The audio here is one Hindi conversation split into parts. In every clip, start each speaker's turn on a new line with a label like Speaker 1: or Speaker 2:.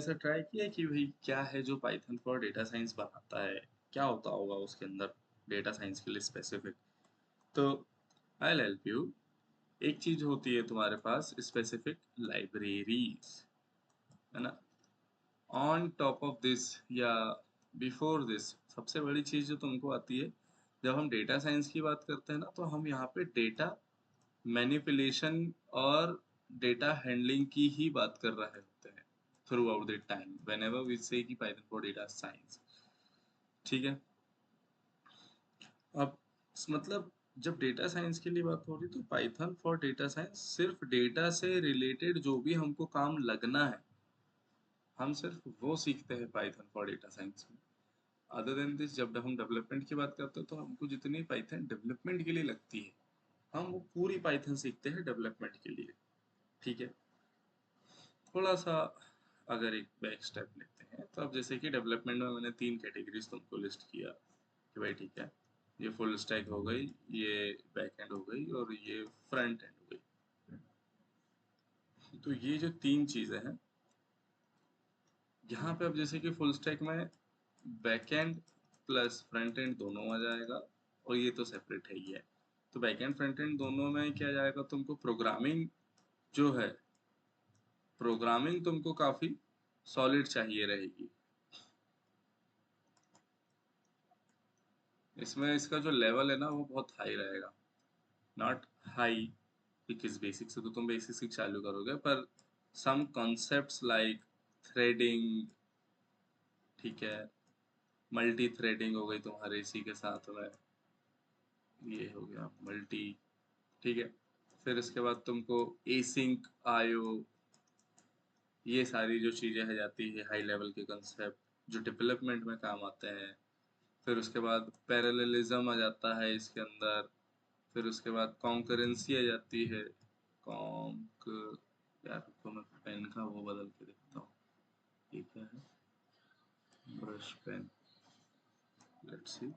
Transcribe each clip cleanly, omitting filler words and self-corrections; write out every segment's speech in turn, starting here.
Speaker 1: ऐसा ट्राई किया कि भाई क्या है जो पाइथन फॉर डेटा साइंस बनाता है, क्या होता होगा उसके अंदर डेटा साइंस के लिए स्पेसिफिक। तो आई हेल्प यू। एक चीज होती है तुम्हारे पास स्पेसिफिक लाइब्रेरीज, है ना। ऑन टॉप ऑफ दिस या बिफोर दिस, सबसे बड़ी चीज जो तुमको आती है जब हम डेटा साइंस की बात करते हैं ना, तो हम यहाँ पे डेटा मैनिपुलेशन और डेटा हैंडलिंग की ही बात कर रहे होते हैं throughout the time whenever we say कि पाइथन फॉर डेटा साइंस। ठीक है। अब मतलब जब डेटा साइंस के लिए बात हो रही तो पाइथन फॉर डेटा साइंस सिर्फ डेटा से रिलेटेड जो भी हमको काम लगना है, हम सिर्फ वो सीखते हैं पाइथन फॉर डेटा साइंस में। अदर देन दिस, जब हम डेवलपमेंट की बात करते हैं तो हमको जितनी पाइथन डेवलपमेंट के लिए लगती है, हम वो पूरी पाइथन सीखते हैं डेवलपमेंट के लिए। ठीक है। थोड़ा सा अगर एक बैक स्टेप लेते हैं तो अब जैसे कि डेवलपमेंट में मैंने 3 कैटेगरीज तुमको लिस्ट किया कि भाई ठीक है, ये फुल स्टैक हो गई, ये बैक एंड हो गई और ये फ्रंट एंड हो गई। तो ये जो 3 चीजें हैं यहाँ पे, अब जैसे कि फुल स्टैक में back and plus front end दोनों आ जाएगा, और ये तो सेपरेट है ही है। तो बैक एंड फ्रंट एंड दोनों में क्या जाएगा, तुमको प्रोग्रामिंग जो है, प्रोग्रामिंग तुमको काफी सॉलिड चाहिए रहेगी। इसमें इसका जो लेवल है ना वो बहुत हाई रहेगा। नॉट हाई बिकॉज बेसिक से तो तुम बेसिक से चालू करोगे, पर सम कॉन्सेप्ट्स लाइक थ्रेडिंग, ठीक है, मल्टी थ्रेडिंग हो गई तुम्हारे इसी के साथ में, ये हो गया मल्टी। ठीक है। फिर इसके बाद तुमको एसिंक आयो, ये सारी जो चीजें है जाती है हाई लेवल के कंसेप्ट जो डेवलपमेंट में काम आते हैं। फिर उसके बाद पैरेललिज्म आ जाता है इसके अंदर। फिर उसके बाद कॉन्करेंसी आ जाती है। कॉन्क यार तो मैं पेन का वो बदल के देखता हूँ, ये क्या है, ब्रश पेन, लेट्स सी।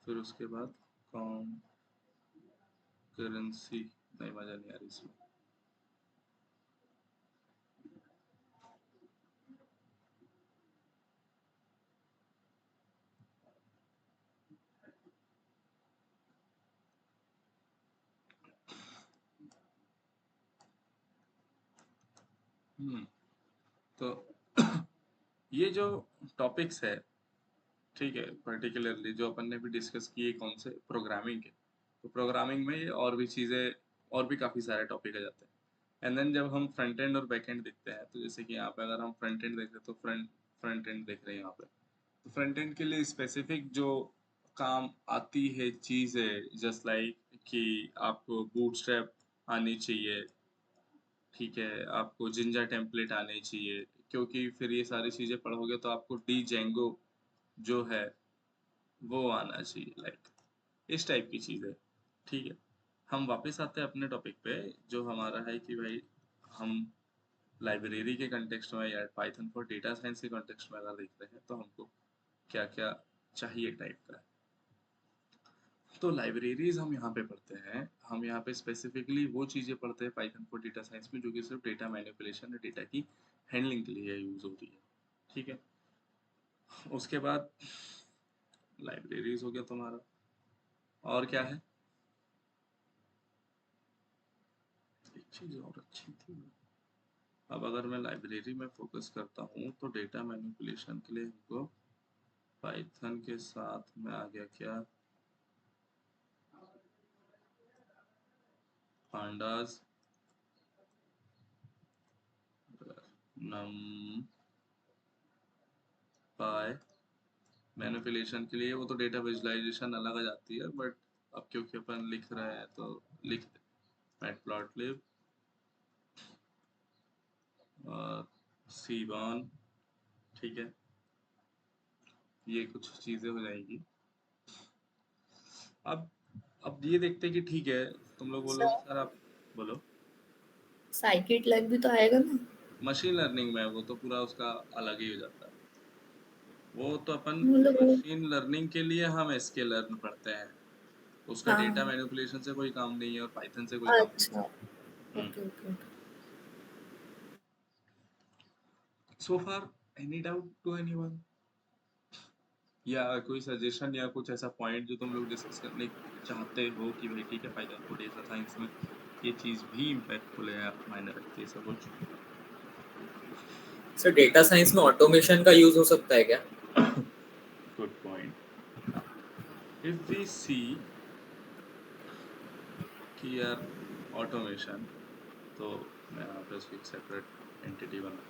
Speaker 1: फिर उसके बाद कॉन्करेंसी, नहीं मजा नहीं आ रही इसमें। तो ये जो टॉपिक्स है, ठीक है, पर्टिकुलरली जो अपन ने भी डिस्कस किए कौन से प्रोग्रामिंग के, तो प्रोग्रामिंग में ये और भी चीज़ें, और भी काफ़ी सारे टॉपिक आ जाते हैं। एंड देन जब हम फ्रंट एंड और बैक एंड देखते हैं, तो जैसे कि यहाँ पे अगर हम फ्रंट एंड देख रहे हैं तो फ्रंट एंड देख रहे हैं यहाँ पे, तो फ्रंट एंड के लिए स्पेसिफिक जो काम आती है चीज़ है, जस्ट लाइक कि आपको बूटस्ट्रैप आनी चाहिए, ठीक है, आपको जिंजा टेम्पलेट आने चाहिए, क्योंकि फिर ये सारी चीज़ें पढ़ोगे तो आपको डी जेंगो जो है वो आना चाहिए, लाइक इस टाइप की चीज़ है। ठीक है। हम वापस आते हैं अपने टॉपिक पे, जो हमारा है कि भाई हम लाइब्रेरी के कंटेक्स्ट में या पाइथन फॉर डेटा साइंस के कंटेक्स्ट में अगर देख रहे हैं तो हमको क्या क्या चाहिए टाइप का। तो लाइब्रेरीज हम यहाँ पे पढ़ते हैं, हम यहाँ पे स्पेसिफिकली वो चीज़ें पढ़ते हैं पाइथन फॉर डेटा साइंस में जो कि सिर्फ डेटा मैनिपुलेशन या डेटा की हैंडलिंग के लिए यूज होती है। ठीक है। उसके बाद लाइब्रेरीज हो गया तुम्हारा, और क्या है, एक चीज़ और अच्छी थी। अब अगर मैं लाइब्रेरी में फोकस करता हूँ तो डेटा मैनिपुलेशन के लिए हमको पाइथन के साथ में आ गया क्या, पांडास, नम पाई। मैनिपुलेशन के लिए वो तो डेटा विजुअलाइजेशन अलग आ जाती है, बट अब क्योंकि अपन लिख रहे हैं तो लिख दे मैटप्लॉटलिब और सीबॉन। ठीक है, ये कुछ चीज़ें हो जाएंगी। अब अब ये देखते हैं कि ठीक है, तुम लोग
Speaker 2: सर,
Speaker 1: बोलोगे सर आप, बोलो।
Speaker 2: साइकिट लैग भी तो आएगा ना?
Speaker 1: मशीन लर्निंग में वो तो पूरा उसका अलग ही हो जाता है। वो तो अपन
Speaker 2: मतलब वो।
Speaker 1: मशीन लर्निंग के लिए हम एसके लर्न पढ़ते हैं, उसका डेटा
Speaker 2: हाँ।
Speaker 1: मैनिपुलेशन से कोई काम नहीं है और पाइथन से कोई काम नहीं
Speaker 2: अच्छा।
Speaker 1: है।
Speaker 2: Okay okay okay.
Speaker 1: So far, any doubt to anyone? या कोई सजेशन या कुछ ऐसा पॉइंट जो तुम लोग डिस्कस करने चाहते हो कि भाई ठीक है पाइथन को डेटा साइंस में ये चीज भी इम्पैक्टफुल है या मायने रखती है, ऐसा कुछ?
Speaker 3: सर डेटा साइंस में ऑटोमेशन का यूज हो सकता है क्या?
Speaker 1: Good point. If we see कि यार ऑटोमेशन, तो मैं यहाँ पे उसकी एक सेपरेट एंटिटी बना.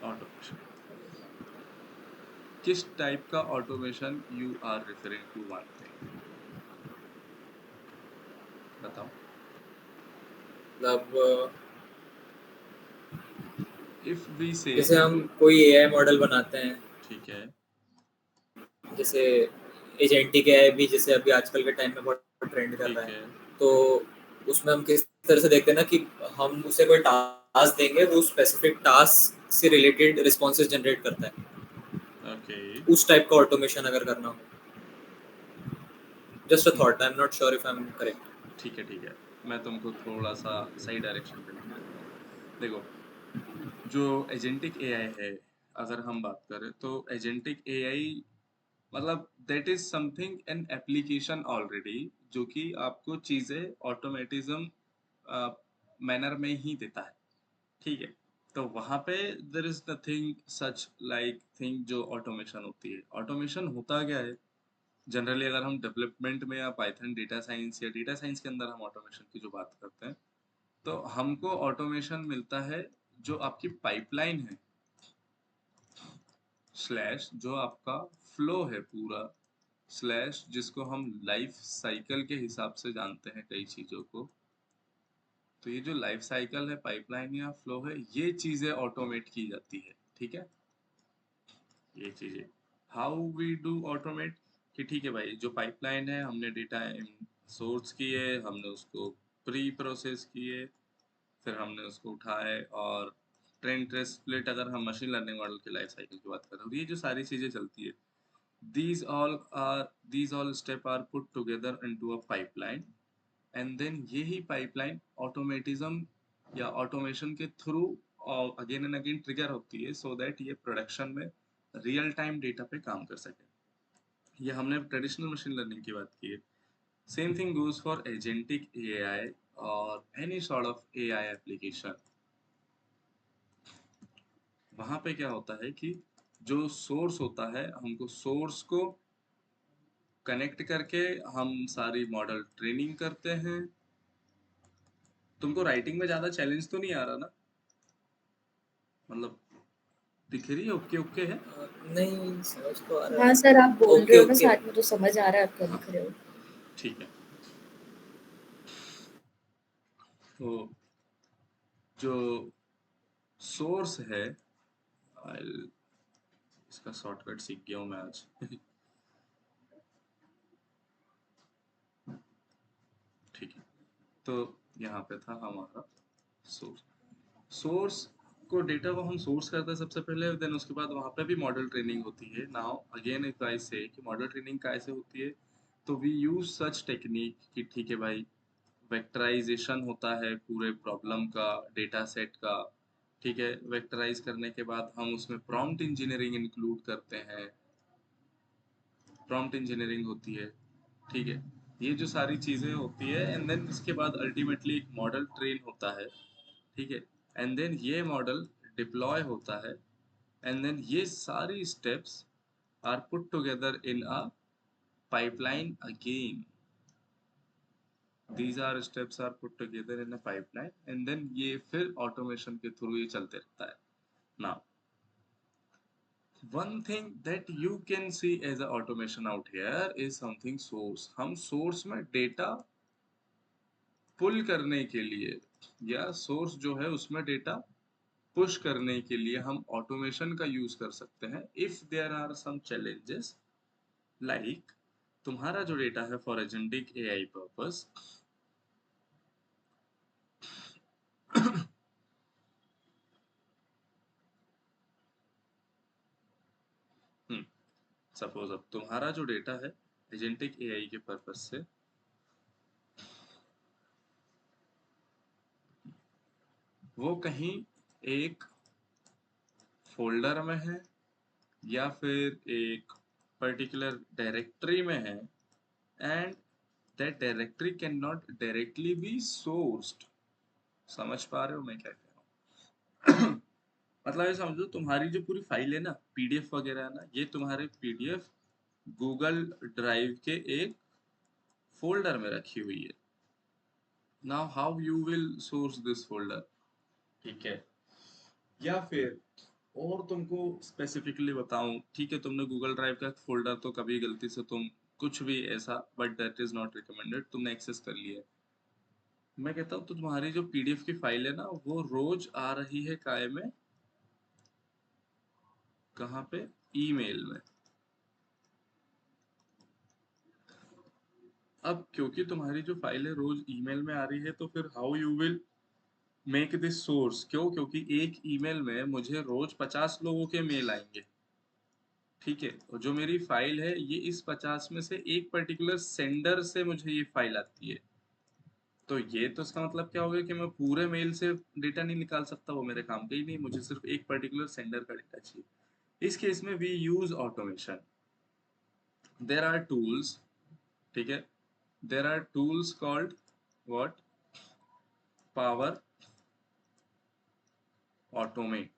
Speaker 1: ऑटोमेशन, किस टाइप का automation you are referring to? One thing बताओ.
Speaker 3: मतलब
Speaker 1: इफ वी से
Speaker 3: जैसे हम कोई एआई मॉडल बनाते हैं,
Speaker 1: ठीक है,
Speaker 3: जैसे एजेंटिक एआई भी जैसे अभी आजकल के टाइम में बहुत ट्रेंड कर
Speaker 1: ठीक
Speaker 3: रहा है,
Speaker 1: है,
Speaker 3: तो उसमें हम किस तरह से देखते हैं ना कि हम उसे कोई टास्क देंगे, वो स्पेसिफिक टास्क से रिलेटेड रिस्पॉन्सेज जनरेट करता है.
Speaker 1: ओके.
Speaker 3: उस टाइप का ऑटोमेशन अगर करना हो. Just a thought, I am not sure if I am correct.
Speaker 1: ठीक है, ठीक है, मैं तुमको थोड़ा सा सही डायरेक्शन पे लेके जाता हूँ. देखो, जो एजेंटिक एआई है, अगर हम बात करें तो एजेंटिक एआई मतलब that is something an application already, जो कि आपको चीजें ऑटोमेटिज्म मैनर में ही देता है. ठीक है, तो वहां पे there is nothing such like thing जो ऑटोमेशन होती है. ऑटोमेशन होता क्या है जनरली, अगर हम डेवलपमेंट में या पाइथन डेटा साइंस या डेटा साइंस के अंदर हम ऑटोमेशन की जो बात करते हैं, तो हमको ऑटोमेशन मिलता है जो आपकी पाइपलाइन है स्लैश जो आपका फ्लो है पूरा, स्लैश जिसको हम लाइफ साइकिल के हिसाब से जानते हैं कई चीजों को. तो ये जो लाइफ साइकिल है, पाइपलाइन या फ्लो है, ये चीजें ऑटोमेट की जाती है. ठीक है, ये चीजें हाउ वी डू ऑटोमेट, कि ठीक है भाई जो पाइपलाइन है हमने डेटा सोर्स किए, हमने उसको प्री प्रोसेस किए, फिर हमने उसको उठाए और ट्रेन ट्रेस स्प्लिट, अगर हम मशीन लर्निंग मॉडल के लाइफ साइकिल की बात करें तो ये जो सारी चीजें चलती है, these all are these all step are put together into a pipeline, and then यही पाइपलाइन ऑटोमेटिज्म या ऑटोमेशन के through again and again trigger होती है, सो दैट ये प्रोडक्शन में रियल टाइम डेटा पे काम कर सके. ये हमने ट्रेडिशनल मशीन लर्निंग की बात की है. Same thing goes for agentic AI और any sort of AI application. वहां पे क्या होता है कि जो सोर्स होता है, हमको सोर्स को कनेक्ट करके हम सारी मॉडल ट्रेनिंग करते हैं. तुमको राइटिंग में ज्यादा चैलेंज तो नहीं आ रहा ना? मतलब दिख रही है ओके ओके है?
Speaker 3: नहीं समझ तो आ रहा
Speaker 2: हाँ
Speaker 3: है.
Speaker 2: सर, आप बोल रहे
Speaker 3: ओके
Speaker 2: हो ना
Speaker 3: ओके.
Speaker 2: साथ में, तो समझ आ रहा है आप क्या लिख रहे हो.
Speaker 1: ठीक है, तो जो सोर्स है, इसका शॉर्टकट सीख गया हूँ मैं आज. ठीक है, तो यहाँ पे था हमारा सोर्स. सोर्स को डेटा को हम सोर्स करते हैं सबसे पहले, देन उसके बाद वहाँ पे भी मॉडल ट्रेनिंग होती है. नाउ अगेन इफ आई से कि मॉडल ट्रेनिंग कैसे होती है, तो वी यूज सच टेक्निक कि ठीक है भाई, वेक्टराइजेशन होता है पूरे प्रॉब्लम का, डेटा सेट का. ठीक है, वेक्टराइज करने के बाद हम उसमें प्रॉम्प्ट इंजीनियरिंग इंक्लूड करते हैं, प्रॉम्प्ट इंजीनियरिंग होती है. ठीक है, ये जो सारी चीजें होती है, एंड देन इसके बाद अल्टीमेटली एक मॉडल ट्रेन होता है. ठीक है, एंड देन ये मॉडल डिप्लॉय होता है, एंड देन ये सारी steps are put together in a pipeline again. these are steps are put together in a pipeline, and then ये फिर ऑटोमेशन के थ्रू ये चलते रहता है. now one thing that you can see as a automation out here is something source. हम सोर्स में डेटा पुल करने के लिए या सोर्स जो है उसमें डेटा पुश करने के लिए हम ऑटोमेशन का यूज कर सकते हैं if there are some challenges, like तुम्हारा जो डेटा है for agentic AI purpose, suppose अब तुम्हारा जो डेटा है एजेंटिक एआई के पर्पस से, वो कहीं एक फोल्डर में है या फिर एक पर्टिकुलर डायरेक्टरी में है, and that directory can not directly be sourced. समझ पा रहे हो मैं क्या कह रहा हूँ? मतलब ये समझो तुम्हारी जो पूरी फाइल है ना, पीडीएफ वगैरह है ना, ये तुम्हारे पीडीएफ गूगल ड्राइव के एक फोल्डर में रखी हुई है। Now how you will source this folder, ठीक है? या फिर और तुमको स्पेसिफिकली बताऊं, ठीक है, तुमने गूगल ड्राइव का फोल्डर तो कभी गलती से तुम कुछ भी ऐसा, but that is not recommended, तुमने एक्सेस कर लिया है। मैं कहता हूँ तो तुम्हारी जो पीडीएफ की फाइल है ना, वो रोज आ रही है काय में, कहाँ पे? ईमेल में। अब क्योंकि तुम्हारी जो फाइल है रोज ईमेल में आ रही है, तो फिर how you will make this source? क्यों? क्योंकि एक ईमेल में मुझे रोज 50 लोगों के मेल आएंगे, ठीक है? और जो मेरी फाइल है, ये इस 50 में से एक पर्टिकुलर सेंडर से मुझे ये फाइल आती है। तो ये तो इसका मतलब क्या हो गया कि मैं पूरे मेल से डेटा नहीं निकाल सकता, वो मेरे काम का ही नहीं, मुझे सिर्फ एक पर्टिकुलर सेंडर का डेटा चाहिए। इस केस में we use automation. There are tools, ठीक है, there are tools called what? Power automate.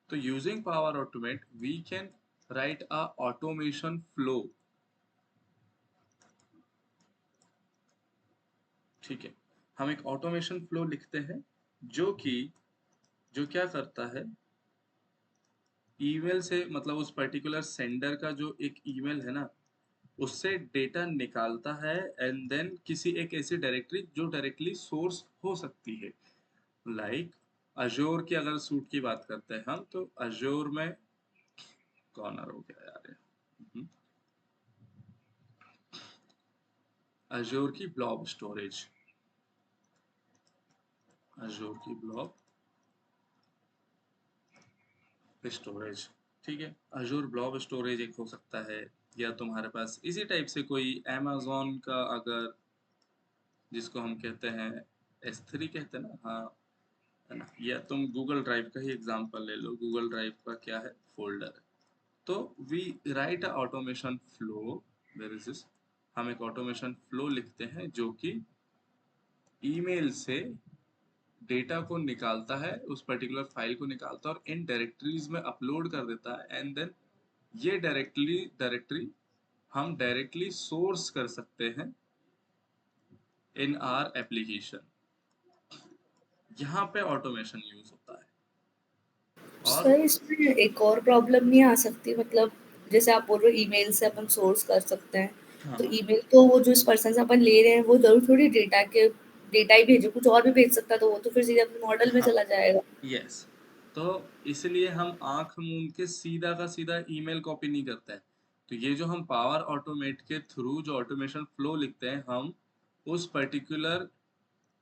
Speaker 1: तो using Power Automate, we can write a automation flow, ठीक है? हम एक ऑटोमेशन फ्लो लिखते हैं जो क्या करता है, ईमेल से, मतलब उस पर्टिकुलर सेंडर का जो एक ईमेल है ना, उससे डेटा निकालता है, एंड देन किसी एक ऐसी डायरेक्टरी जो डायरेक्टली सोर्स हो सकती है। लाइक अजोर की अगर सूट की बात करते हैं हम, तो अजोर में कॉर्नर हो गया यार, अजोर की ब्लॉब स्टोरेज, अजोर की ब्लॉब स्टोरेज, ठीक है? अजूर ब्लॉब स्टोरेज एक हो सकता है, या तुम्हारे पास इसी टाइप से कोई अमेज़न का, अगर जिसको हम कहते हैं S3 कहते हैं ना, हाँ, है ना? या तुम गूगल ड्राइव का ही एग्जांपल ले लो, गूगल ड्राइव का क्या है? फोल्डर है। तो we write a automation flow, there is this, हम एक ऑटोमेशन फ्लो लिखते हैं जो कि ईमेल से डेटा को निकालता है, उस पर्टिकुलर फाइल को निकालता है और इन डायरेक्टरीज में अपलोड कर देता है, एंड देन ये डायरेक्टरी हम डायरेक्टली सोर्स कर सकते हैं इन आर एप्लीकेशन। यहाँ पे ऑटोमेशन यूज होता है। और
Speaker 2: सर इसमें एक और प्रॉब्लम नहीं आ सकती, मतलब जैसे आप बोल रहे हो ईमेल से अपन सोर्स कर सकते हैं, तो
Speaker 1: हाँ,
Speaker 2: ईमेल तो वो जो इस पर्सन से अपन ले रहे हैं वो जरूर थोड़ी डेटा ही भेजे, कुछ और भी भेज सकता है, तो वो तो फिर सीधे अपने मॉडल में
Speaker 1: हाँ,
Speaker 2: चला जाएगा।
Speaker 1: यस। तो इसलिए हम आंख मूंद के सीधा का सीधा ईमेल कॉपी नहीं करते हैं। तो ये जो हम पावर ऑटोमेट के थ्रू जो ऑटोमेशन फ्लो लिखते हैं, हम उस पर्टिकुलर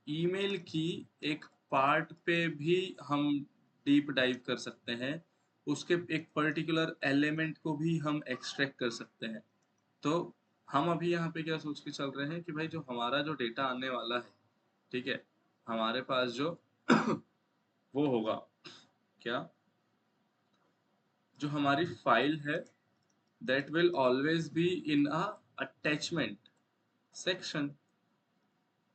Speaker 1: ईमेल की एक पार्ट पे भी हम डीप डाइव कर सकते हैं, उसके एक पर्टिकुलर एलिमेंट को भी हम एक्सट्रैक्ट कर सकते हैं। तो हम अभी यहाँ पे क्या सोच के चल रहे हैं कि भाई जो हमारा जो डेटा आने वाला है, ठीक है, हमारे पास जो वो होगा क्या, जो हमारी फाइल है, that will always be in a attachment section,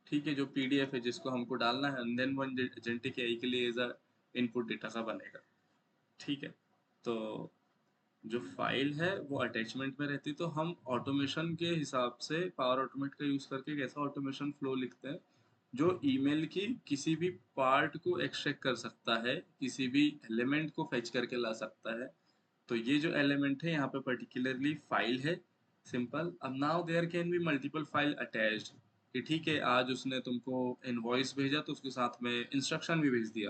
Speaker 1: ठीक है, जो पीडीएफ है जिसको हमको डालना है, and then one agentic AI के लिए एज अ इनपुट डेटा का बनेगा, ठीक है? तो जो फाइल है वो अटैचमेंट में रहती है, तो हम ऑटोमेशन के हिसाब से पावर ऑटोमेट का यूज करके एक ऐसा ऑटोमेशन फ्लो लिखते हैं जो ईमेल की किसी भी पार्ट को एक्सट्रैक्ट कर सकता है, किसी भी एलिमेंट को फेच करके ला सकता है। तो ये जो एलिमेंट है यहाँ पे पर्टिकुलरली फाइल है, सिंपल। अब now there can be multiple file attached, कि ठीक है, आज उसने तुमको इनवॉइस भेजा तो उसके साथ में इंस्ट्रक्शन भी भेज दिया,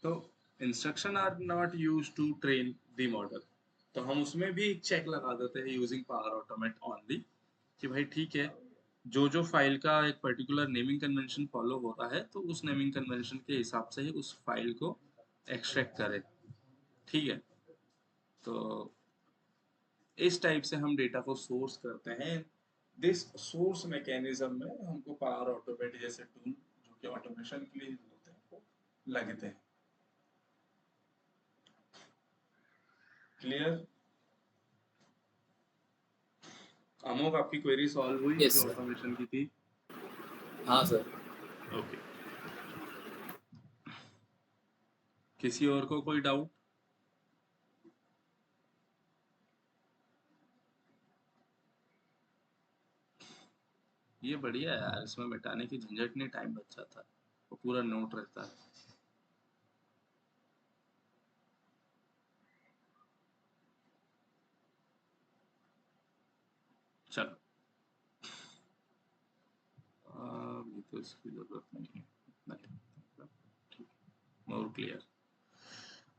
Speaker 1: तो instruction are not use to train the model, तो हम उसमें भी एक चेक लगा देते हैं यूजिंग पावर ऑटोमेट ओनली, कि भाई ठीक है, जो फाइल का एक पर्टिकुलर नेमिंग कन्वेंशन फॉलो होता है, तो उस नेमिंग कन्वेंशन के हिसाब से ही उस फाइल को एक्सट्रैक्ट करे, ठीक है? तो इस टाइप से हम डेटा को सोर्स करते हैं। दिस सोर्स मैकेनिज्म में हमको पावर ऑटोमेट जैसे टूल जो कि ऑटोमेशन के लिए यूज होते हैं, लगते हैं। क्लियर? अमोक, आपकी क्वेरी सॉल्व हुई
Speaker 3: Yes,
Speaker 1: जो
Speaker 3: sir.
Speaker 1: ऑटोमेशन की थी?
Speaker 3: हाँ सर।
Speaker 1: ओके, किसी और को कोई डाउट? ये बढ़िया है यार, इसमें मिटाने की झंझट नहीं, टाइम बच जाता है, वो पूरा नोट रहता है। चलो, ये तो इसकी जरूरत नहीं है, इतना ही मतलब, ठीक है, more clear.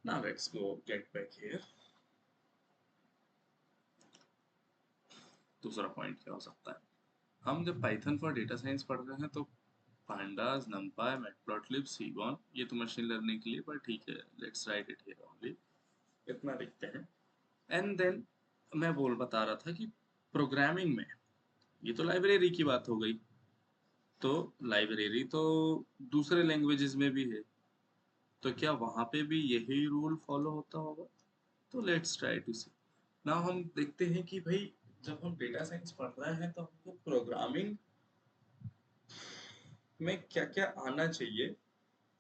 Speaker 1: Now let's go get back here. दूसरा पॉइंट क्या हो सकता है? हम जब पाइथन फॉर डेटा साइंस पढ़ रहे हैं तो पांडास, नमपाई, मैटप्लॉटलिब, सीगॉन, ये तो मशीन लर्निंग के लिए, पर ठीक है, let's write it here only, इतना लिखते हैं। एंड देन मैं बता रहा था कि प्रोग्रामिंग में ये तो लाइब्रेरी की बात हो गई, तो लाइब्रेरी तो दूसरे लैंग्वेजेस में भी है, तो क्या वहां पे भी यही रूल फॉलो होता होगा? तो let's try to see. Now हम देखते हैं कि भाई जब हम डेटा साइंस पढ़ रहे हैं तो हमको प्रोग्रामिंग में क्या क्या आना चाहिए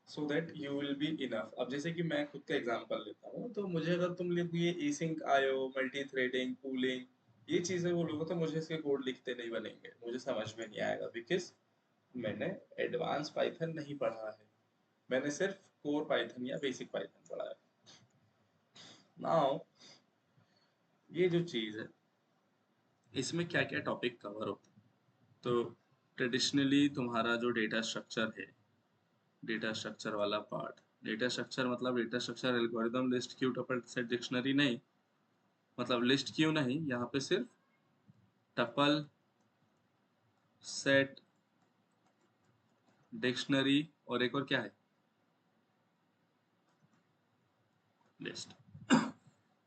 Speaker 1: so that you will be enough. अब जैसे कि मैं खुद का एग्जांपल लेता हूँ, तो मुझे अगर तुम लिखोगे async IO, multi threading, pooling, ये चीजें बोलोगे तो मुझे इसके कोड लिखते नहीं बनेंगे, मुझे समझ में नहीं आएगा, बिकॉज मैंने एडवांस पाइथन नहीं पढ़ा है, मैंने सिर्फ कोर पाइथन या बेसिक पाइथन पढ़ा है। नाउ ये जो चीज है, इसमें क्या क्या टॉपिक कवर होते हैं? तो ट्रेडिशनली तुम्हारा जो डेटा स्ट्रक्चर है, डेटा स्ट्रक्चर वाला पार्ट, डेटा स्ट्रक्चर मतलब data structure algorithm, list, Q, tuple, set, dictionary नहीं, मतलब लिस्ट क्यू नहीं, यहाँ पे सिर्फ टपल, सेट, डिक्शनरी और एक और क्या है, लिस्ट।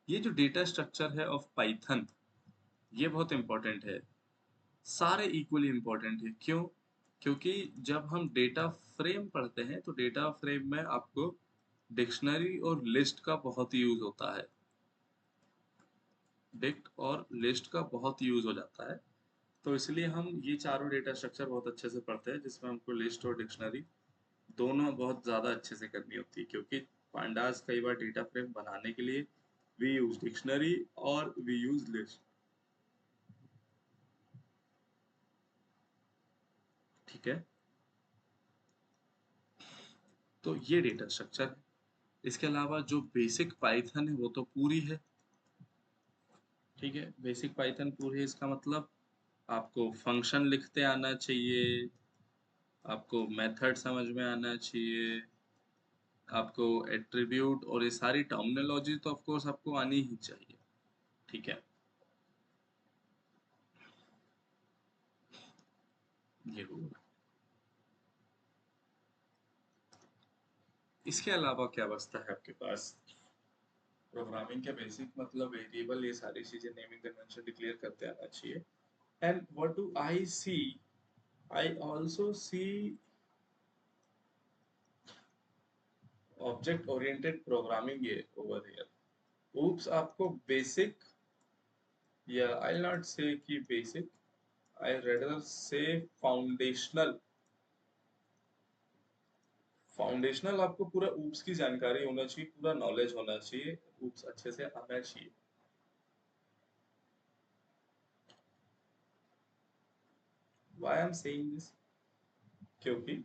Speaker 1: ये जो डेटा स्ट्रक्चर है ऑफ पाइथन, ये बहुत इंपॉर्टेंट है, सारे इक्वली इंपॉर्टेंट है। क्यों? क्योंकि जब हम डेटा फ्रेम पढ़ते हैं तो डेटा फ्रेम में आपको डिक्शनरी और लिस्ट का बहुत यूज होता है, डिक्ट और लिस्ट का बहुत यूज हो जाता है, तो इसलिए हम ये चारों डेटा स्ट्रक्चर बहुत अच्छे से पढ़ते हैं, जिसमें हमको लिस्ट और डिक्शनरी दोनों बहुत ज़्यादा अच्छे से करनी होती है, क्योंकि पांडास कई बार डेटा फ्रेम बनाने के लिए वी यूज डिक्शनरी और वी यूज लिस्ट। ठीक है, तो ये डेटा स्ट्रक्चर है। इसके अलावा जो बेसिक पाइथन है वो तो पूरी है, ठीक है, बेसिक पाइथन पूरी है, इसका मतलब आपको फंक्शन लिखते आना चाहिए, आपको मेथड समझ में आना चाहिए, आपको एट्रीब्यूट और ये सारी टर्मिनोलॉजी तो ऑफ कोर्स आपको आनी ही चाहिए। ठीक है, ये होगा। इसके अलावा क्या बचता है आपके पास? प्रोग्रामिंग के बेसिक मतलब वेरिएबल, ये सारी चीजें, नेमिंग कन्वेंशन डिक्लेयर करते आना चाहिए। And what do I see? I also see object oriented programming ये ओवर हियर। oops, आपको बेसिक, या आई विल नॉट से कि basic, I rather say foundational. Foundational आपको पूरा ऊप्स की जानकारी होना चाहिए, पूरा नॉलेज होना चाहिए, ऊप्स अच्छे से आना चाहिए। Why I am saying this? क्योंकि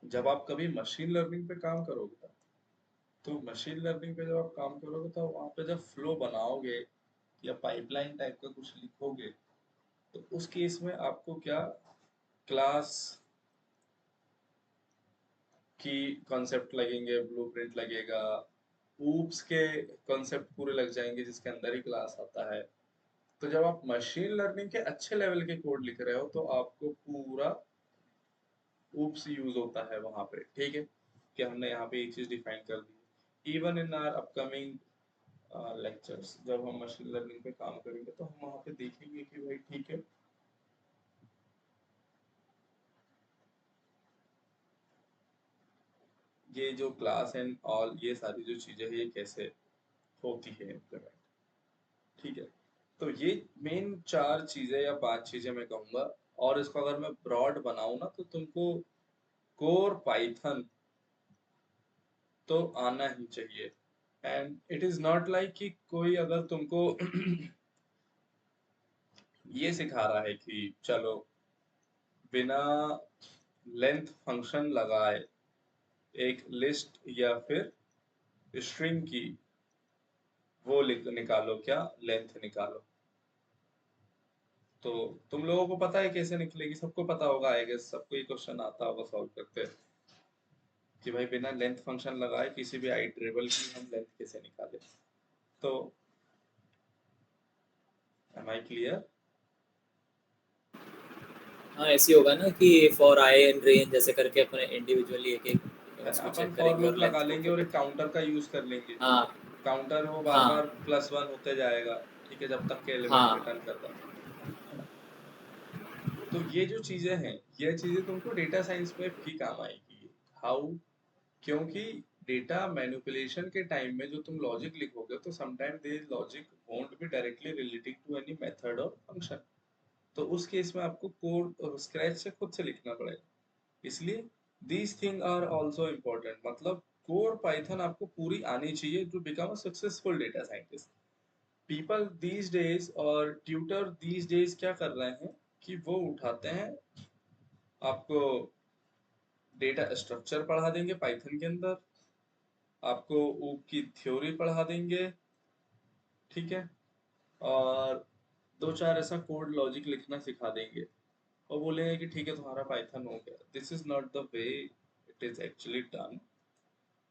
Speaker 1: जब आप कभी मशीन लर्निंग पे काम करोगे ना, तो मशीन लर्निंग पे जब आप काम करोगे तो वहां पे जब फ्लो बनाओगे या पाइपलाइन टाइप का कुछ लिखोगे, तो उस केस में आपको क्या, क्लास की कॉन्सेप्ट लगेंगे, ब्लूप्रिंट लगेगा, ऊप्स के कॉन्सेप्ट पूरे लग जाएंगे जिसके अंदर ही क्लास आता है। तो जब आप मशीन लर्निंग के अच्छे लेवल के कोड लिख रहे हो तो आपको पूरा ऊप्स यूज होता है वहां पे। ठीक है, कि हमने यहाँ पे एक चीज डिफाइन कर दी। Even in our upcoming lectures जब हम मशीन लर्निंग पे काम करेंगे तो हम वहां पे देखेंगे कि भाई ठीक है, ये जो क्लास एंड ऑल ये सारी जो चीजें हैं ये कैसे होती है इम्प्लीमेंट, ठीक है। तो ये मेन 4 चीजें या 5 चीजें मैं कहूंगा, और इसको अगर मैं ब्रॉड बनाऊं ना तो तुमको कोर पाइथन तो आना ही चाहिए। And it is not like कि कोई अगर तुमको ये सिखा रहा है कि चलो बिना लेंथ फंक्शन लगाए एक लिस्ट या फिर स्ट्रिंग की वो निकालो, क्या लेंथ निकालो। तो तुम लोगों को पता है कैसे निकलेगी, सबको पता होगा, आई गेस सबको ये क्वेश्चन आता होगा सॉल्व करते कि भाई बिना लेंथ फंक्शन लगाए किसी भी आइटरेबल की हम लेंथ कैसे निकाले। तो एम आई क्लियर?
Speaker 3: हाँ ऐसे होगा ना कि फॉर आई एंड रेंज जैसे करके अपने इंडिविजुअली एक एक उसको
Speaker 1: अपन
Speaker 3: चेक
Speaker 1: फॉर
Speaker 3: करेंगे
Speaker 1: लूप
Speaker 3: और
Speaker 1: लगा
Speaker 3: लेंथ को
Speaker 1: लेंगे
Speaker 3: फिर
Speaker 1: और एक
Speaker 3: देखते
Speaker 1: काउंटर का यूज कर लेंगे।
Speaker 3: हैं। हाँ
Speaker 1: काउंटर वो बार
Speaker 3: हाँ
Speaker 1: बार +1 होते जाएगा, ठीक है, जब तक के एलिमेंट
Speaker 3: हाँ
Speaker 1: रिटर्न कर रहा है ना। तो ये जो चीजें हैं ये चीजें तुमको डेटा साइंस में भी काम आएगी। हाउ? क्योंकि डेटा मैनिपुलेशन के टाइम में जो तुम लॉजिक लिखोगे तो sometime they logic won't be directly relating to any method और फंक्शन। तो उस केस में आपको कोड स्क्रैच से खुद से लिखना पड़ेगा। इसलिए these thing are also important, मतलब कोर पाइथन आपको पूरी आनी चाहिए to become a successful data scientist. People these days और ट्यूटर दीज डेज क्या कर रहे हैं कि वो उठाते हैं, आपको डेटा स्ट्रक्चर पढ़ा देंगे पाइथन के अंदर, आपको ऊप की थ्योरी पढ़ा देंगे, ठीक है, और 2-4 ऐसा कोड लॉजिक लिखना सिखा देंगे और बोलेंगे कि ठीक है तुम्हारा पाइथन हो गया। This is not the way it is actually done.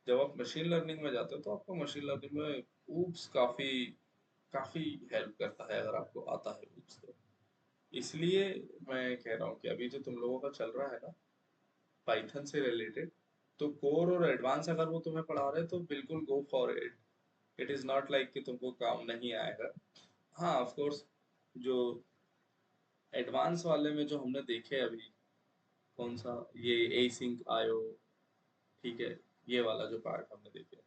Speaker 1: जब आप मशीन लर्निंग में जाते हो तो आपको मशीन लर्निंग में ऊप्स काफी काफी हेल्प करता है अगर आपको आता है ऊप्स तो। इसलिए मैं कह रहा हूँ कि अभी जो तुम लोगों का चल रहा है ना पाइथन से रिलेटेड, तो कोर और एडवांस अगर वो तुम्हें पढ़ा रहे हैं तो बिल्कुल go for it. It is not like कि तुमको काम नहीं आएगा। हाँ ऑफ कोर्स, जो एडवांस वाले में जो हमने देखे अभी, कौन सा ये एसिंक आयो, ठीक है, ये वाला जो पार्ट हमने देखे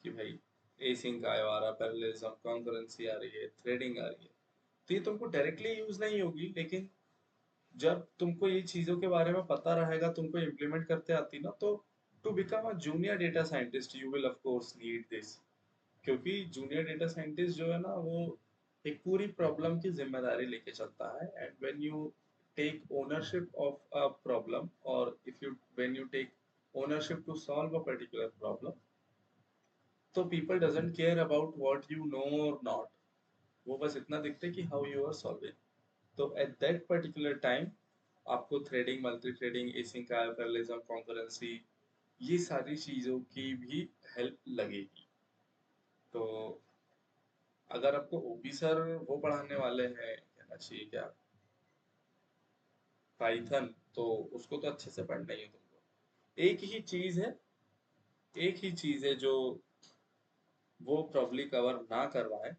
Speaker 1: कि भाई एसिंक आयो आ रहा, पैरेललिज्म, कॉन्करेंसी आ रही है, थ्रेडिंग आ रही है, तो ये तुमको डायरेक्टली यूज नहीं होगी, लेकिन जब तुमको ये चीजों के बारे में पता रहेगा, तुमको इम्प्लीमेंट करते आती ना, तो to become a junior data scientist you will of course need this. क्योंकि जूनियर डेटा साइंटिस्ट जो है ना वो एक पूरी प्रॉब्लम की जिम्मेदारी लेके चलता है। And when you take ownership of a problem, और if you when you take ownership to solve a particular problem, तो people doesn't care about what you know और नॉट, वो बस इतना देखते हैं कि हाउ यू आर सॉल्विंग। तो एट दैट पर्टिकुलर टाइम आपको threading, multi threading, async, parallelism, concurrency, ये सारी चीजों की भी हेल्प लगेगी। तो अगर आपको ओपी सर वो पढ़ाने वाले हैं, कहना चाहिए क्या, पाइथन, तो उसको तो अच्छे से पढ़ना ही है तुमको। एक ही चीज है, एक ही चीज है जो वो प्रॉब्ली कवर ना करवाए,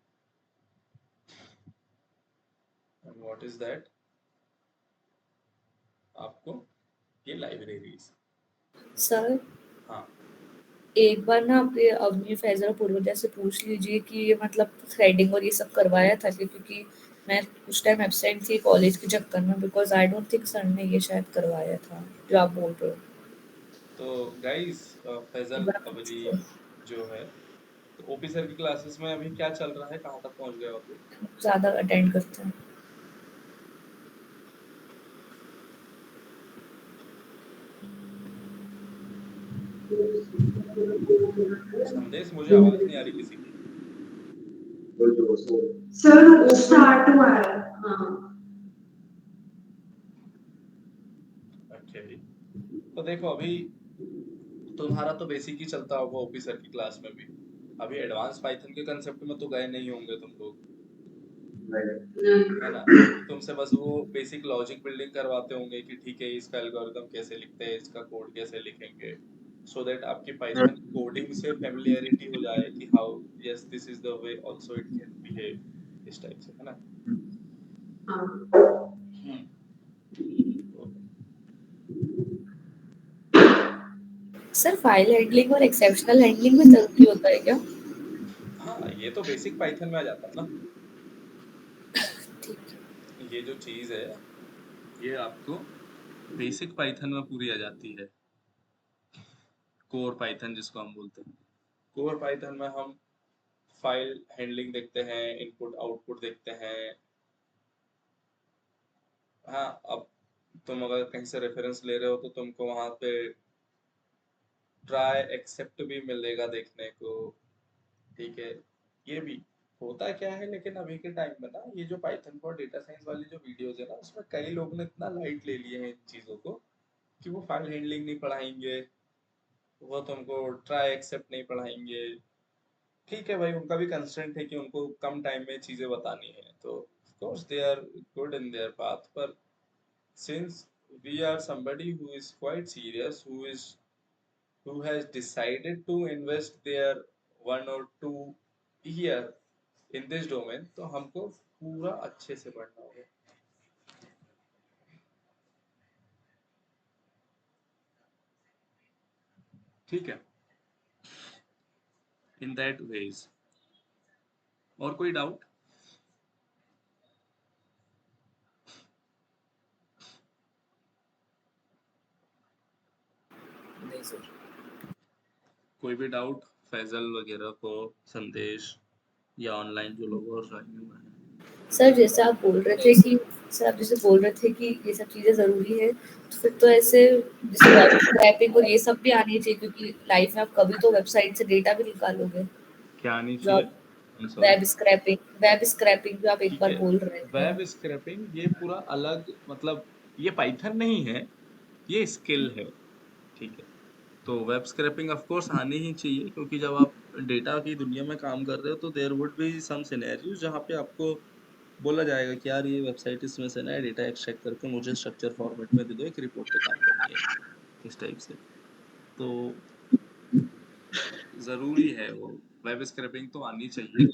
Speaker 1: एंड व्हाट इज दैट, आपको ये लाइब्रेरीज।
Speaker 2: सर
Speaker 1: हाँ
Speaker 2: एक बार ना आप ये अवनी फैजल पूर्वजा से पूछ लीजिए कि ये मतलब थ्रेडिंग और ये सब करवाया था कि, क्योंकि मैं कुछ टाइम एब्सेंट थी कॉलेज के चक्कर में, because I don't think sir ने ये शायद करवाया था जो आप बोल रहे हो।
Speaker 1: तो गाइस,
Speaker 2: एक
Speaker 1: फैजल
Speaker 2: बार आप
Speaker 1: अबरी
Speaker 2: पूछिए।
Speaker 1: जो है, तो ओपी सर की क्लासेस में अभी क्या चल रहा है, कहाँ तक पहुंच गए हो अभी?
Speaker 2: ज़्यादा अटेंड करते हैं।
Speaker 1: संदेश, मुझे आवाज नहीं आ रही किसी की।
Speaker 4: सर स्टार्ट हुआ है। हाँ
Speaker 1: अच्छा जी, तो देखो अभी तुम्हारा तो बेसिक ही चलता होगा ओपी सर की क्लास में भी, अभी एडवांस पाइथन के कंसेप्ट में तो गए नहीं होंगे तुम लोग, है ना। तुमसे बस वो बेसिक लॉजिक बिल्डिंग करवाते होंगे कि ठीक है इसका एल्गोरिथम कैसे लिखते हैं, इसका कोड कैसे लिखेंगे, सो दैट आपकी पाइथन कोडिंग से फेमिलियरिटी हो जाए कि how yes this is the way also it can behave, इस टाइप से, है ना।
Speaker 4: हाँ
Speaker 1: तो
Speaker 2: सर फाइल हैंडलिंग और एक्सेप्शनल हैंडलिंग में जरूरी होता है क्या?
Speaker 1: हाँ, ये तो बेसिक पाइथन में आ जाता है ना।
Speaker 2: ठीक है।
Speaker 1: ये जो चीज है ये आपको बेसिक पाइथन में पूरी आ जाती है। कोर पाइथन जिसको हम बोलते हैं, कोर पाइथन में हम फाइल हैंडलिंग देखते हैं, इनपुट आउटपुट देखते हैं। हाँ, अब तुम अगर कहीं से रेफरेंस ले रहे हो तो तुमको वहां पे ट्राई एक्सेप्ट भी मिलेगा देखने को। ठीक है, ये भी होता क्या है, लेकिन अभी के टाइम में ना ये जो पाइथन फॉर डेटा साइंस वाली जो वीडियोस है ना, उसमें कई लोग ने इतना लाइट ले लिए हैं इन चीजों को कि वो फाइल हैंडलिंग नहीं पढ़ाएंगे, वो तुमको ट्राई एक्सेप्ट नहीं पढ़ाएंगे। ठीक है भाई, उनका भी कंस्ट्रेंट है कि उनको कम टाइम में चीजें बतानी है, तो of course they are good in their path. पर since we are somebody who is quite serious, who has decided to invest their 1 or 2 year in this domain, तो हमको पूरा अच्छे से पढ़ना होगा। ठीक है, इन दैट वेज। और कोई डाउट?
Speaker 3: नहीं सर।
Speaker 1: कोई भी डाउट फैजल वगैरह को, संदेश या ऑनलाइन जो लोग और ज्वाइन हुए हैं?
Speaker 2: सर जैसे आप बोल रहे थे कि सर आप जैसे बोल रहे थे कि ये सब चीजें जरूरी है, तो फिर तो ऐसे जैसे वेब स्क्रैपिंग और ये सब भी आनी चाहिए, क्योंकि लाइफ में आप कभी तो वेबसाइट से डेटा भी निकालोगे।
Speaker 1: क्या आनी
Speaker 2: जो
Speaker 1: चाहिए?
Speaker 2: आप
Speaker 1: सॉरी।
Speaker 2: वेब स्क्रैपिंग जो आप एक
Speaker 1: ठीक
Speaker 2: बार
Speaker 1: है,
Speaker 2: बोल रहे थे।
Speaker 1: वेब स्क्रैपिंग ये पूरा अलग, मतलब ये पाइथन नहीं है, ये स्किल है। ठीक है, तो वेब स्क्रैपिंग ऑफ कोर्स आनी ही चाहिए, क्योंकि जब आप डेटा की दुनिया में काम कर रहे हो तो there would be some scenarios जहाँ पे आपको बोला जाएगा कि यार ये वेबसाइट इसमें से ना डेटा एक्सट्रैक्ट करके मुझे स्ट्रक्चर फॉर्मेट में दे दो, एक रिपोर्ट पे काम करनी है, इस टाइप से। तो जरूरी है वो, वेब स्क्रैपिंग तो आनी चाहिए।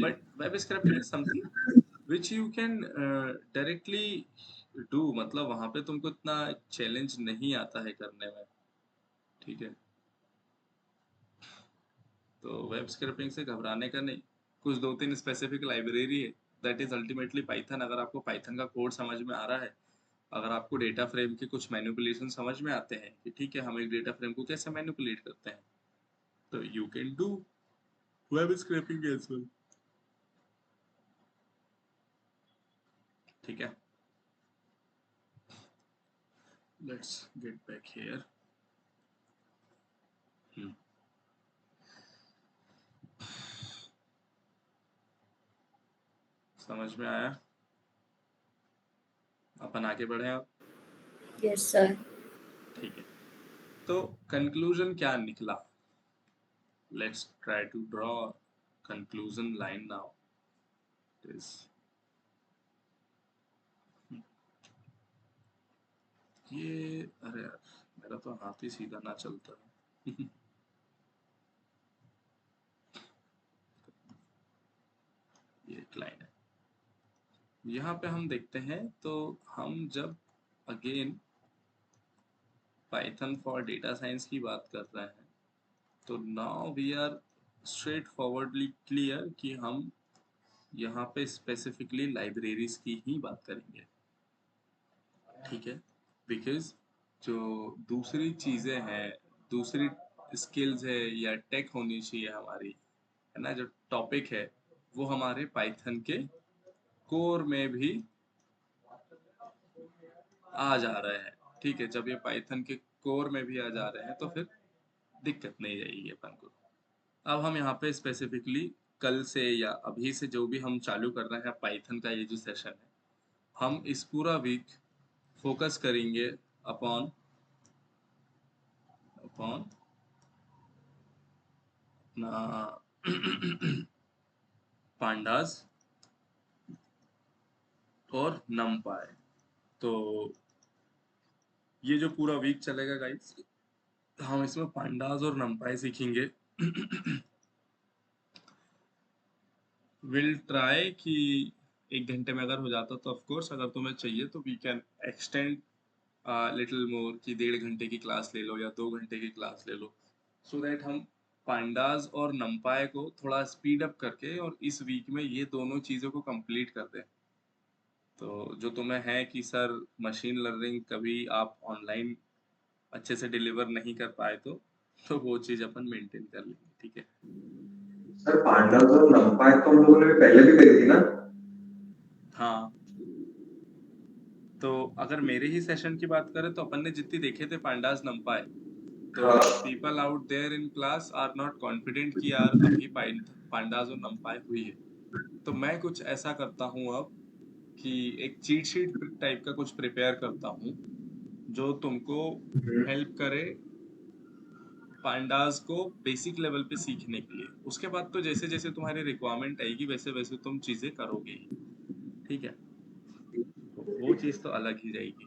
Speaker 1: But web scrapping is something which you can directly do, मतलब वहां पे तुमको इतना चैलेंज नहीं आता है करने में। ठीक है, तो वेब स्क्रैपिंग से घबराने का नहीं। कुछ 2-3 स्पेसिफिक लाइब्रेरी है, दैट इज अल्टीमेटली पाइथन। अगर आपको पाइथन का कोड समझ में आ रहा है, अगर आपको डेटा फ्रेम के कुछ मैनिपुलेशन समझ में आते हैं कि ठीक है हम एक डेटा फ्रेम को कैसे मैनिपुलेट करते हैं, तो you can do web scraping as well. ठीक है, लेट्स गेट बैक हियर। समझ में आया? अपन आगे बढ़े आप?
Speaker 2: Yes sir.
Speaker 1: ठीक है, तो कंक्लूजन क्या निकला? Let's try to draw conclusion line now. Is ये, अरे यार मेरा तो हाथ ही सीधा ना चलता है। ये एक लाइन है, यहाँ पे हम देखते हैं। तो हम जब again Python for data science की बात कर रहे हैं, तो now we are straight forwardly clear कि हम यहाँ पे स्पेसिफिकली लाइब्रेरीज की ही बात करेंगे। ठीक है, बिकॉज जो दूसरी चीजें हैं, दूसरी स्किल्स है या टेक होनी चाहिए हमारी, है ना, जो टॉपिक है वो हमारे पाइथन के कोर में भी आ जा रहे हैं। ठीक है, जब ये पाइथन के कोर में भी आ जा रहे हैं तो फिर दिक्कत नहीं रहेगी अपन को। अब हम यहाँ पे स्पेसिफिकली कल से या अभी से जो भी हम चालू कर रहे हैं पाइथन का ये जो सेशन है, हम इस पूरा वीक फोकस करेंगे अपॉन अपॉन अपना पांडास और नमपाई। तो ये जो पूरा वीक चलेगा गाइस, हम इसमें पांडास और नमपाई सीखेंगे। विल ट्राई कि 1 घंटे में अगर हो जाता तो ऑफ कोर्स, अगर तुम्हें चाहिए तो we can extend little more कि 1.5 घंटे की क्लास ले लो या 2 घंटे की क्लास ले लो, सो दैट हम पांडास और नमपाई को थोड़ा स्पीड अप करके और इस वीक में ये दोनों चीज़ों को कंप्लीट कर दें। तो जो तुम्हें है कि सर मशीन लर्निंग कभी आप ऑनलाइन अच्छे से डिलीवर नहीं कर पाए तो वो चीज़ अपन मेंटेन कर लेंगे, ठीक है।
Speaker 5: सर पांडव और नमपाई तो हम लोगों ने भी पहले भी करी थी ना।
Speaker 1: हाँ, तो अगर मेरे ही सेशन की बात करें तो अपन ने जितनी देखे थे पांडास नमपाई, तो
Speaker 5: हाँ
Speaker 1: people out there in class are not confident कि यार अभी पांडास और नमपाई हुई है। तो मैं कुछ ऐसा करता हूँ अब कि एक चीट शीट टाइप का कुछ प्रिपेयर करता हूँ जो तुमको हेल्प करे पांडास को बेसिक लेवल पे सीखने के लिए। उसके बाद तो जैसे जैसे तुम्हारी रिक्वायरमेंट आएगी वैसे वैसे तुम चीजें करोगे ही, ठीक है। तो वो चीज तो अलग ही जाएगी।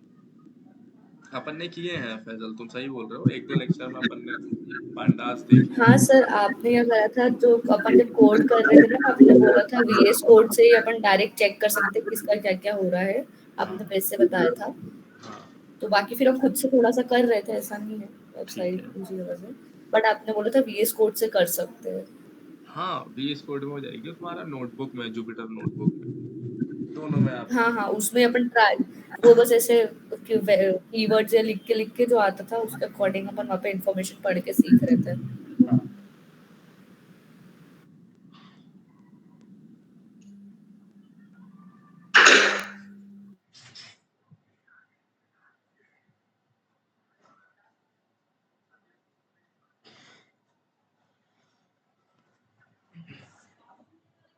Speaker 1: अपन ने किए हैं फैजल, तुम सही बोल रहे हो, 1-2 लेक्चर में अपन ने पांडास देखे
Speaker 2: हाँ
Speaker 1: हैं।
Speaker 2: सर, आपने क्या करा था, जो अपन जब कोड कर रहे थे ना, आपने बोला था VS कोड से ही अपन डायरेक्ट चेक कर सकते हैं किसका क्या क्या हो रहा है, आपने
Speaker 1: हाँ
Speaker 2: वैसे बताया था।
Speaker 1: हाँ,
Speaker 2: तो बाकी फिर हम खुद से थोड़ा सा कर रहे थे, ऐसा नहीं है
Speaker 1: ठीक
Speaker 2: वेबसाइट
Speaker 1: है।
Speaker 2: उसी वजह से। बट आपने बोला था VS कोड से कर सकते हैं।
Speaker 1: हाँ, VS कोड में हो जाएगी, तुम्हारा नोटबुक में, जुपिटर नोटबुक में, दोनों में आप
Speaker 2: हाँ हाँ, उसमें अपन ट्राई, वो बस ऐसे कीवर्ड्स या लिख के जो आता था उसके अकॉर्डिंग अपन वहाँ पे इन्फॉर्मेशन पढ़ के सीख रहे थे।
Speaker 1: हाँ।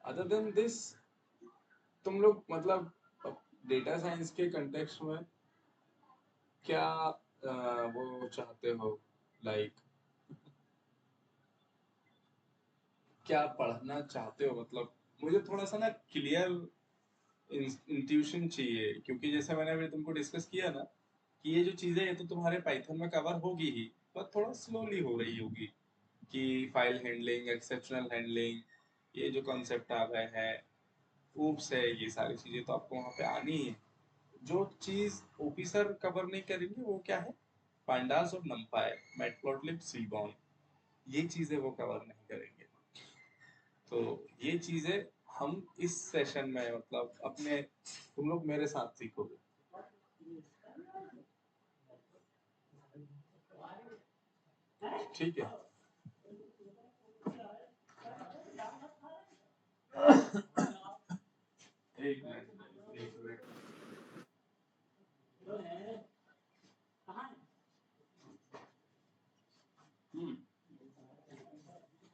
Speaker 1: अदर देन दिस, तुम लोग मतलब डेटा साइंस के कंटेक्स्ट में क्या वो चाहते हो, लाइक क्या पढ़ना चाहते हो, मतलब मुझे थोड़ा सा ना क्लियर इंट्यूशन चाहिए, क्योंकि जैसे मैंने अभी तुमको डिस्कस किया ना कि ये जो चीजें ये तो तुम्हारे पाइथन में कवर होगी ही, पर थोड़ा स्लोली हो रही होगी कि फाइल हैंडलिंग, एक्सेप्शनल हैंडलिंग, ये जो कॉन्सेप्ट आ गए हैं, ऊप्स है, ये सारी चीजें तो आपको वहाँ पे आनी ही है। जो चीज ओपी सर कवर नहीं करेंगे वो क्या है, पांडास और नमपाई, मैटप्लॉटलिब, सीबॉर्न, ये चीजें वो कवर नहीं करेंगे। तो ये चीजें हम इस सेशन में मतलब अपने, तुम लोग मेरे साथ सीखोगे, ठीक है। एक मिनट, एक मिनट।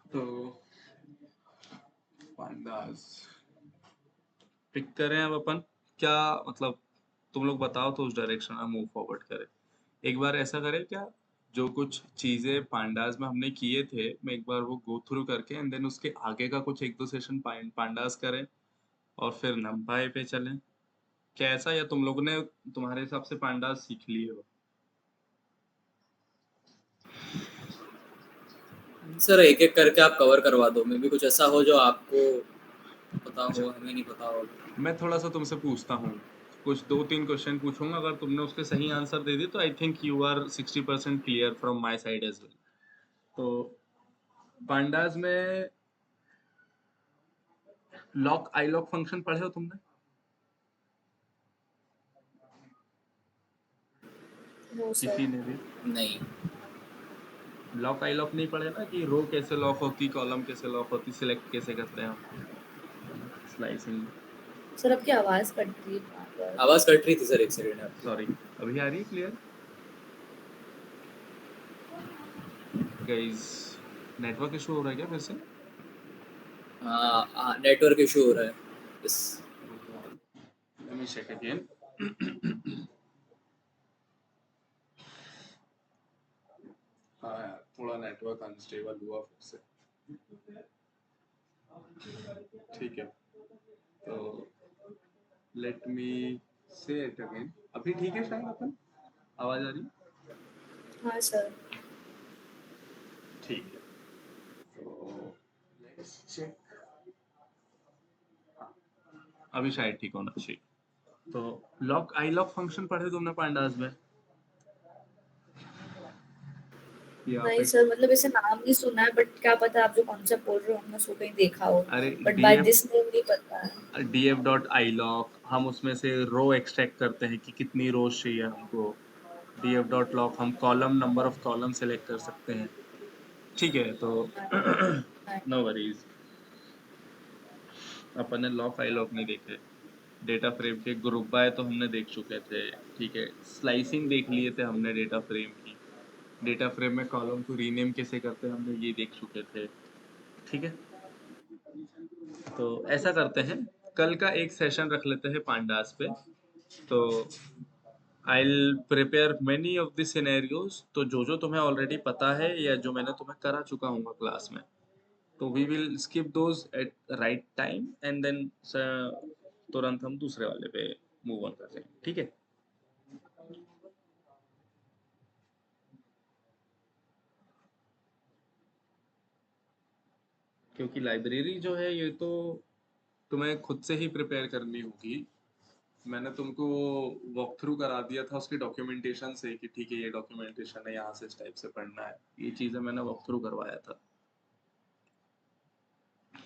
Speaker 1: तो पांडास पिक करें अब अपन, क्या मतलब तुम लोग बताओ तो उस डायरेक्शन में मूव फॉरवर्ड करें। एक बार ऐसा करें क्या, जो कुछ चीजें पांडास में हमने किए थे मैं एक बार वो गो थ्रू करके एंड देन उसके आगे का कुछ 1-2 सेशन पांडास करें और फिर नमपाई पे चलें, क्या ऐसा, या तुम लोगों ने तुम्हारे हिसाब से पांडास सीख लिए हो?
Speaker 3: सर एक एक करके आप कवर करवा दो, मे भी कुछ ऐसा हो जो आपको पता
Speaker 1: अच्छा,
Speaker 3: हो हमें नहीं पता हो।
Speaker 1: मैं थोड़ा सा तुमसे पूछता हूँ, कुछ 2-3 क्वेश्चन पूछूंगा, अगर तुमने उसके सही आंसर दे दिए तो I think you are 60% clear from my side as well. तो पांडास में लॉक आई लॉक फंक्शन पढ़े हो तुमने?
Speaker 2: No sir.
Speaker 1: किसी ने भी
Speaker 3: नहीं।
Speaker 1: लॉक आई लॉक नहीं पढ़े ना, कि रो कैसे लॉक होती, कॉलम कैसे लॉक होती, सिलेक्ट कैसे करते हैं स्लाइसिंग।
Speaker 2: सर आपकी आवाज कट रही है बार-बार।
Speaker 3: आवाज कट रही थी सर, एक सेकंड आपकी।
Speaker 1: सॉरी, अभी आ रही है क्लियर? गाइस, नेटवर्क इशू हो रहा है क्या फिर से?
Speaker 3: हाँ नेटवर्क इशू हो रहा है। Yes.
Speaker 1: Let me check again. हाँ यार, थोड़ा नेटवर्क अनस्टेबल हुआ फिर से, ठीक है। तो लेट मी से इट अगेन, अभी ठीक है शायद, अपन आवाज आ रही है?
Speaker 2: हाँ सर।
Speaker 1: ठीक है, तो लेट्स चेक, अभी शायद ठीक होना चाहिए। तो लॉक आई लॉक फंक्शन पढ़े तुमने पांडास में? कि आप
Speaker 2: नहीं
Speaker 1: एक
Speaker 2: सर, मतलब ऐसे नाम नहीं सुना है, बट क्या पता आप जो कॉन्सेप्ट बोल रहे हो हमने उसको कहीं देखा हो,
Speaker 1: अरे
Speaker 2: but by
Speaker 1: DF
Speaker 2: this name नहीं पता है।
Speaker 1: df.ilog हम उसमें से रो एक्सट्रैक्ट करते हैं कि कितनी रोज चाहिए हमको। df.log हम column number of column select कर सकते हैं। ठीक है, तो नो वरीज। अपन ने लॉक आई लॉक नहीं देखे। डेटा फ्रेम के ग्रुप बाय तो हमने देख चुके थे। ठीक है, स्लाइसिंग देख लिए थे हमने डेटा फ्रेम की। डेटा फ्रेम में कॉलम को रीनेम कैसे करते हैं हमने ये देख चुके थे। ठीक है, तो ऐसा करते हैं, कल का एक सेशन रख लेते हैं पांडास पे। तो I will prepare many of the scenarios, तो जो तुम्हें ऑलरेडी पता है या जो मैंने तुम्हें करा चुका हूँ क्लास में, तो we will skip those at right time and then तुरंत हम दूसरे वाले पे मूव ऑन कर लेंगे। ठीक है, क्योंकि लाइब्रेरी जो है ये तो तुम्हें खुद से ही प्रिपेयर करनी होगी। मैंने तुमको वॉक थ्रू करा दिया था उसकी डॉक्यूमेंटेशन से कि ठीक है ये डॉक्यूमेंटेशन है, यहाँ से इस टाइप से पढ़ना है, ये चीज़ें मैंने वॉक थ्रू करवाया था।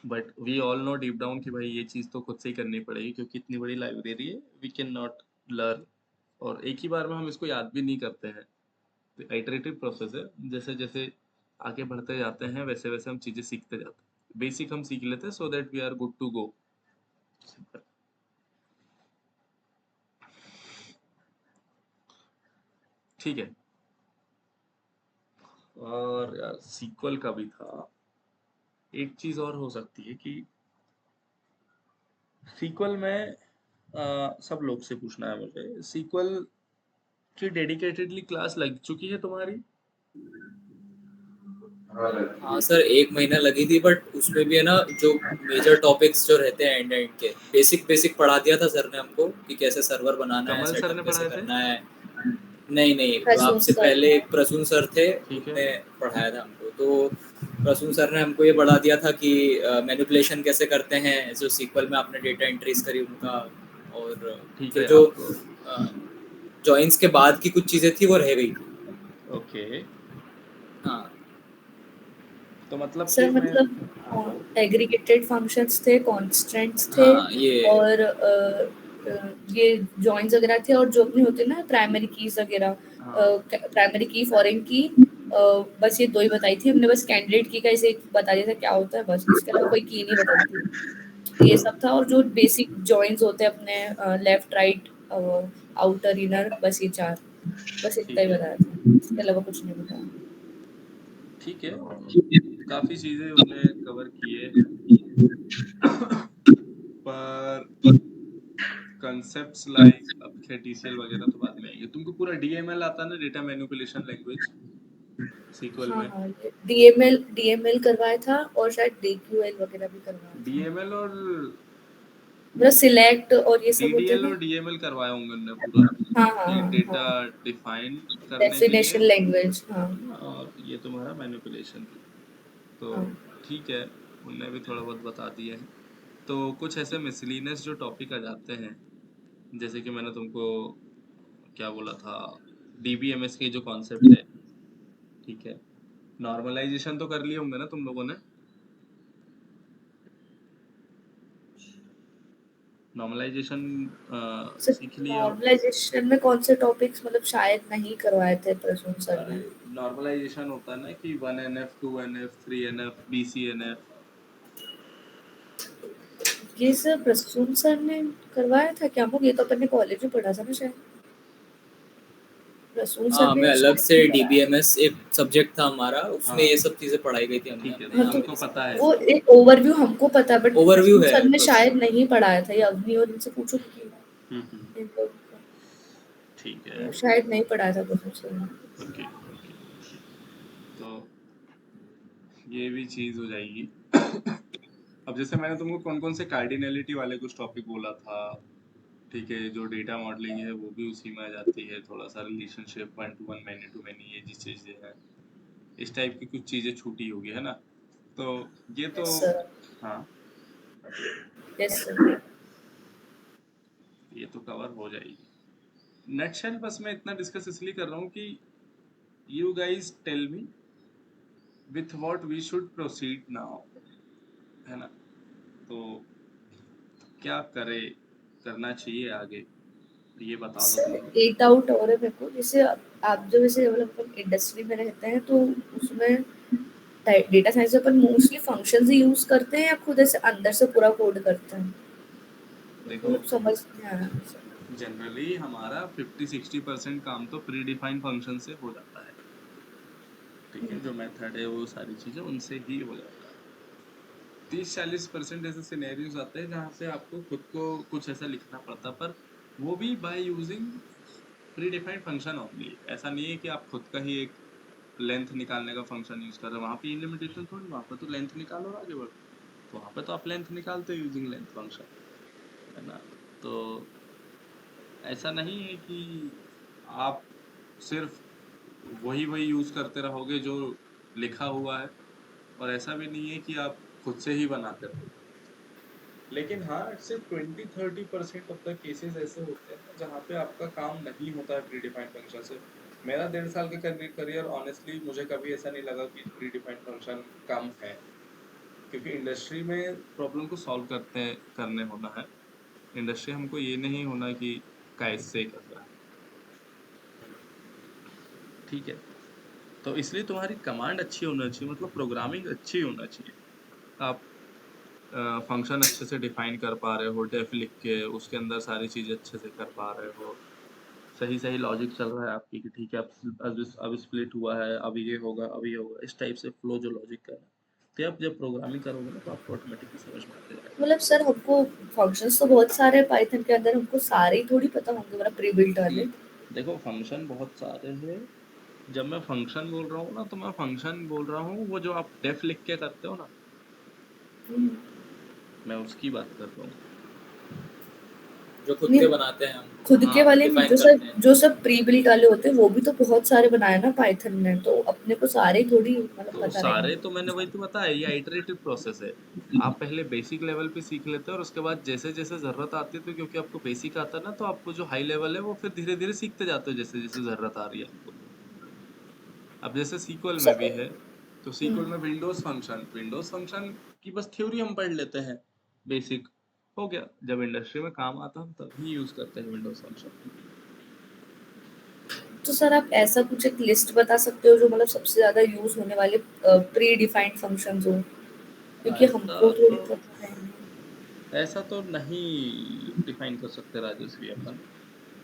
Speaker 1: But we all know deep down कि भाई ये चीज़ तो खुद से ही करनी पड़ेगी, क्योंकि इतनी बड़ी लाइब्रेरी है, वी कैन नॉट लर्न और एक ही बार में हम इसको याद भी नहीं करते हैं। तो आइटरेटिव प्रोसेस है, जैसे जैसे आगे बढ़ते जाते हैं वैसे वैसे हम चीज़ें सीखते जाते हैं। बेसिक हम सीख लेते हैं so that we are good to go. ठीक है, और यार सीक्वल का भी था। एक चीज़ और हो सकती है कि सीक्वल में सब लोग से पूछना है मुझे, सीक्वल की डेडिकेटेडली क्लास लग चुकी है तुम्हारी?
Speaker 5: हाँ लगती
Speaker 3: हाँ
Speaker 5: है।
Speaker 3: सर, 1 महीना लगी थी, बट उसमें भी है ना जो मेजर टॉपिक्स जो रहते हैं एंड एंड के बेसिक पढ़ा दिया था सर ने हमको कि कैसे सर्वर बनाना है,
Speaker 1: कमल सर ने
Speaker 3: सेटअप कैसे
Speaker 1: पढ़ाए थे?
Speaker 3: करना है। नहीं नहीं,
Speaker 2: प्रसून
Speaker 3: आपसे
Speaker 2: सर।
Speaker 3: पहले एक प्रसून सर थे,
Speaker 1: ठीक है,
Speaker 3: उनने पढ़ाया था हमको। तो प्रसून सर ने हमको ये पढ़ा दिया था कि मैनिपुलेशन कैसे करते हैं, जो सीक्वल में आपने डेटा एंट्रीज करी उनका। और
Speaker 1: ठीक
Speaker 3: फिर
Speaker 1: है
Speaker 3: जो
Speaker 1: आपको।
Speaker 3: जॉइंस के बाद की कुछ चीज़ें थी वो रह गई थी।
Speaker 1: ओके,
Speaker 3: हाँ
Speaker 1: तो मतलब कि
Speaker 2: सर
Speaker 1: मैं, हाँ बोलो।
Speaker 2: मतलब एग्रीगेटेड फंक्शंस थे, कॉन्स्टेंट्स थे,
Speaker 3: हाँ, ये
Speaker 2: और ये जॉइंस वगैरह थे, और जो भी होते ना प्राइमरी कीज वगैरह,
Speaker 1: हाँ
Speaker 2: प्राइमरी की, फॉरेन की, बस ये दो ही बताई थी हमने। बस कैंडिडेट की का इसे बता दिया था क्या होता है, बस इसके अलावा कोई की नहीं बताई थी। ये सब था, और जो बेसिक जॉइंस होते हैं अपने लेफ्ट राइट आउटर इनर, बस ये चार, बस इतना ही
Speaker 1: ठीक है,
Speaker 2: बताया था, इसके अलावा कुछ नहीं बताया।
Speaker 1: ठीक है, काफी चीजें उनने कवर किए हैं, पर कंसेप्ट्स लाइक अब खैर TCL वगैरह तो बाद में आएंगे। तुमको पूरा DML आता है ना, डेटा मैनिपुलेशन लैंग्वेज, सीक्वल
Speaker 2: हाँ
Speaker 1: में?
Speaker 2: हाँ, डीएमएल करवाया था, और शायद डीक्यूएल वगैरह भी करवाया था।
Speaker 1: DML और
Speaker 2: मतलब सिलेक्ट और ये सब होते हैं
Speaker 1: DDL
Speaker 2: ना।
Speaker 1: और DML करवाया होंगे उनने पूरा,
Speaker 2: हाँ हाँ
Speaker 1: कि
Speaker 2: हाँ
Speaker 1: डेटा
Speaker 2: हाँ,
Speaker 1: डिफाइन करने के लिए,
Speaker 2: डेफिनेशन लैंग्वेज, हाँ
Speaker 1: है ना, और ये तुम्हारा मैनिपुलेशन के लिए। तो
Speaker 2: हाँ।
Speaker 1: ठीक है, उनने भी थोड़ा बहुत बता दिया है। तो कुछ ऐसे मिसलिनियस जो टॉपिक आ जाते हैं, जैसे कि मैंने तुमको क्या बोला था, DBMS के जो कॉन्सेप्ट है। ठीक है, नॉर्मलाइजेशन तो कर लिए होंगे ना तुम लोगों ने? नॉर्मलाइजेशन सीख
Speaker 2: सिर्फ
Speaker 1: लिए हो?
Speaker 2: नॉर्मलाइजेशन में कौन से टॉपिक्स, मतलब शायद नहीं करवाए थे प्रसून सर
Speaker 1: अरे
Speaker 2: ने।
Speaker 1: नॉर्मलाइजेशन होता है ना कि 1NF 2NF 3NF BCNF।
Speaker 2: ये सब प्रसून सर ने करवाया था क्या? हम ये तो अपन ने कॉलेज में पढ़ा था ना शायद। प्रसून
Speaker 3: हाँ,
Speaker 2: सर
Speaker 3: हमें
Speaker 2: ने
Speaker 3: अलग
Speaker 2: शायद
Speaker 3: से
Speaker 2: नहीं कराया।
Speaker 3: DBMS एक सब्जेक्ट था हमारा, उसमें
Speaker 1: हाँ
Speaker 3: ये सब चीज़ें पढ़ाई गई थी हमने
Speaker 1: ठीक है,
Speaker 3: अपने
Speaker 1: तो
Speaker 2: हाँ
Speaker 3: यहाँ
Speaker 2: तो
Speaker 3: पे
Speaker 1: तुमको
Speaker 3: किसी
Speaker 1: पता है।
Speaker 2: वो एक ओवरव्यू हमको पता है, बट
Speaker 3: ओवरव्यू
Speaker 2: प्रसून
Speaker 3: है
Speaker 2: सर ने
Speaker 3: बस।
Speaker 2: शायद नहीं पढ़ाया था, ये अवनी और इनसे पूछो कि
Speaker 1: हम्म,
Speaker 2: इन लोग
Speaker 1: ठीक है,
Speaker 2: शायद नहीं पढ़ाया था प्रसून सर ने।
Speaker 1: ओके ओके, तो ये भी चीज हो जाएगी। अब जैसे मैंने तुमको कौन कौन से कार्डिनलिटी वाले कुछ टॉपिक बोला था, ठीक है, जो डेटा मॉडलिंग है वो भी उसी में आ जाती है, थोड़ा सा relationship 1 to 1 many to many, ये जी चीजें हैं, इस टाइप की कुछ चीजें छूटी होगी, है ना? तो ये तो,
Speaker 2: यस सर,
Speaker 1: हाँ,
Speaker 2: यस सर।
Speaker 1: ये तो कवर हो जाएगी। नटशेल बस मैं इतना डिस्कस इसलिए कर रहा हूँ कि you guys tell me with what we should proceed now, है ना? तो क्या करे, करना चाहिए आगे, ये बता दो
Speaker 2: सर
Speaker 1: तुम।
Speaker 2: एक डाउट और है मेरे को, जैसे आप जो वैसे डेवलपमेंट इंडस्ट्री में रहते हैं तो उसमें डेटा साइंस में अपन मोस्टली फंक्शंस ही यूज करते हैं या खुद ऐसे अंदर से पूरा कोड करते हैं?
Speaker 1: देखो
Speaker 2: मतलब समझ नहीं आ रहा सर।
Speaker 1: जनरली हमारा 50-60% काम तो प्री डिफाइंड फंक्शन से हो जाता है, ठीक है? जो मेथड है वो सारी चीजें उनसे ही हो जाता है। 30-40% ऐसे सिनेरियोज आते हैं जहाँ से आपको खुद को कुछ ऐसा लिखना पड़ता है, पर वो भी by using pre defined function only. ऐसा नहीं है कि आप खुद का ही एक लेंथ निकालने का फंक्शन यूज कर रहे हो, वहाँ पे लिमिटेशन थोड़ी, वहाँ पे तो लेंथ निकालो और आगे बढ़ो, तो वहाँ पे तो आप लेंथ निकालते हो यूजिंग लेंथ फंक्शन, है ना? तो ऐसा नहीं है कि आप सिर्फ वही वही यूज करते रहोगे जो लिखा हुआ है, और ऐसा भी नहीं है कि आप खुद से ही बनाते रहोगे। लेकिन हाँ, सिर्फ 20-30% ऑफ द केसेस ऐसे होते हैं जहाँ पे आपका काम नहीं होता है प्री डिफाइंड फंक्शन से। मेरा 1.5 साल का करियर ऑनेस्टली मुझे कभी ऐसा नहीं लगा कि प्री डिफाइंड फंक्शन कम है, क्योंकि इंडस्ट्री में प्रॉब्लम को सॉल्व करने होना है। इंडस्ट्री हमको ये नहीं होना कि कैसे कर रहा है, ठीक है? तो इसलिए तुम्हारी कमांड अच्छी होना चाहिए, मतलब प्रोग्रामिंग अच्छी होना चाहिए। आप फंक्शन अच्छे से डिफाइन कर पा रहे हो, डेफ लिख के उसके अंदर सारी चीजें अच्छे से कर पा रहे हो, सही सही लॉजिक चल रहा है आपकी कि ठीक है अब स्प्लिट हुआ है, अब ये होगा, अब ये होगा, इस टाइप से फ्लो जो लॉजिक का है, तो आप जब प्रोग्रामिंग करोगे ना तो आपको ऑटोमेटिकली समझ में आ जाएगा।
Speaker 2: मतलब सर हमको फंक्शंस तो बहुत सारे हैं पाइथन के अंदर, हमको सारे ही थोड़ी पता होंगे मतलब प्री बिल्ट वाले।
Speaker 1: देखो फंक्शन बहुत सारे हैं। जब मैं फंक्शन बोल रहा हूँ ना, तो मैं फंक्शन बोल रहा हूँ वो जो आप डेफ लिख के करते हो ना,
Speaker 2: हम्म,
Speaker 1: मैं उसकी बात कर रहा हूँ।
Speaker 3: जो खुद
Speaker 2: नहीं,
Speaker 3: के बनाते हैं हम,
Speaker 2: खुद के
Speaker 1: हाँ,
Speaker 2: वाले नहीं,
Speaker 3: डिफाइन करते हैं।
Speaker 2: जो सब प्री बिल्ट वाले होते हैं वो भी तो बहुत सारे बनाए ना पाइथन ने, तो अपने को सारे ही थोड़ी मतलब
Speaker 1: तो
Speaker 2: पता
Speaker 1: सारे
Speaker 2: रहेंगे।
Speaker 1: तो मैंने वही तो बताया, ये आइटरेटिव प्रोसेस है। आप पहले बेसिक लेवल पे सीख लेते हो और उसके बाद जैसे जैसे जरूरत आती है, तो क्योंकि आपको बेसिक आता है ना, तो आपको जो हाई लेवल है वो फिर धीरे धीरे सीखते जाते हो जैसे जैसे जरूरत आ रही है आपको। अब जैसे सीक्वल में भी
Speaker 2: सर
Speaker 1: है, तो सीक्वल में विंडोज फंक्शन की बस थ्योरी हम पढ़ लेते हैं, बेसिक हो गया। जब इंडस्ट्री में काम आता है हम तभी यूज करते हैं विंडोज फंक्शन।
Speaker 2: तो सर आप ऐसा कुछ एक लिस्ट बता सकते हो जो मतलब सबसे ज्यादा यूज होने वाले प्री डिफाइंड फंक्शंस हो, क्योंकि
Speaker 1: ऐसा
Speaker 2: हमको थोड़ी
Speaker 1: तो
Speaker 2: पता है।
Speaker 1: ऐसा तो नहीं डिफाइन कर सकते राजस्वी अपन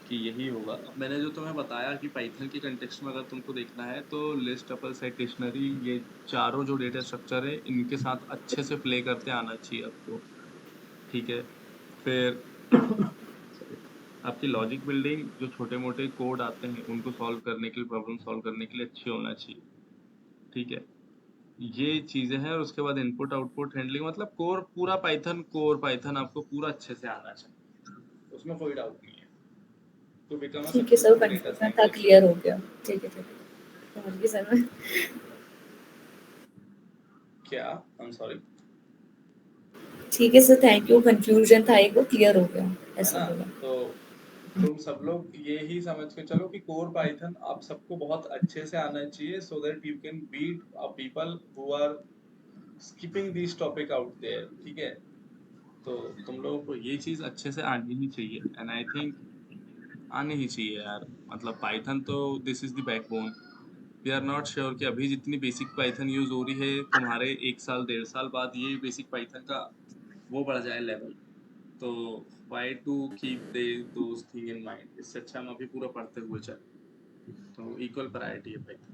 Speaker 1: कि यही होगा। अब मैंने जो तुम्हें बताया कि पाइथन के कंटेक्स्ट में अगर तुमको देखना है तो लिस्ट, टपल, सेट, डिक्शनरी, ये चारों जो डेटा स्ट्रक्चर है इनके साथ अच्छे से प्ले करते आना चाहिए आपको, ठीक है? फिर sorry, आपकी लॉजिक बिल्डिंग जो छोटे मोटे कोड आते हैं उनको सॉल्व करने के लिए, प्रॉब्लम सॉल्व करने के लिए अच्छी होना चाहिए, ठीक है? ये चीजें हैं। और उसके बाद इनपुट आउटपुट हैंडलिंग, मतलब कोर पाइथन आपको पूरा अच्छे से आना चाहिए, उसमें कोई डाउट नहीं है, टू बिकम अ
Speaker 2: ठीक है सर,
Speaker 1: सक्सेसफुल डेटा
Speaker 2: कंफ्यूजन था,
Speaker 1: साइंटिस्ट।
Speaker 2: क्लियर हो गया। ठीक है समझ गई सर मैं।
Speaker 1: क्या? आई एम सॉरी,
Speaker 2: ठीक है सर, थैंक यू, कंफ्यूजन था एक, वो क्लियर हो गया,
Speaker 1: है
Speaker 2: ऐसा
Speaker 1: ना?
Speaker 2: बोला।
Speaker 1: तो तुम सब लोग ये ही समझ के चलो कि कोर पाइथन आप सबको बहुत अच्छे से आना चाहिए, so that you can beat people who are skipping this topic out there, ठीक है? तो तुम लोगों को ये चीज अच्छे से आनी ही चाहिए, एंड आई थिंक आनी ही चाहिए यार। मतलब पाइथन तो this is the backbone. We are not sure कि अभी जितनी बेसिक पाइथन यूज हो रही है, तुम्हारे 1 साल 1.5 साल बाद ये बेसिक पाइथन का वो बढ़ जाए लेवल, तो why to keep those thing in mind? इससे अच्छा हम अभी पूरा पढ़ते हुए चले, तो इक्वल प्रायोरिटी है पाइथन।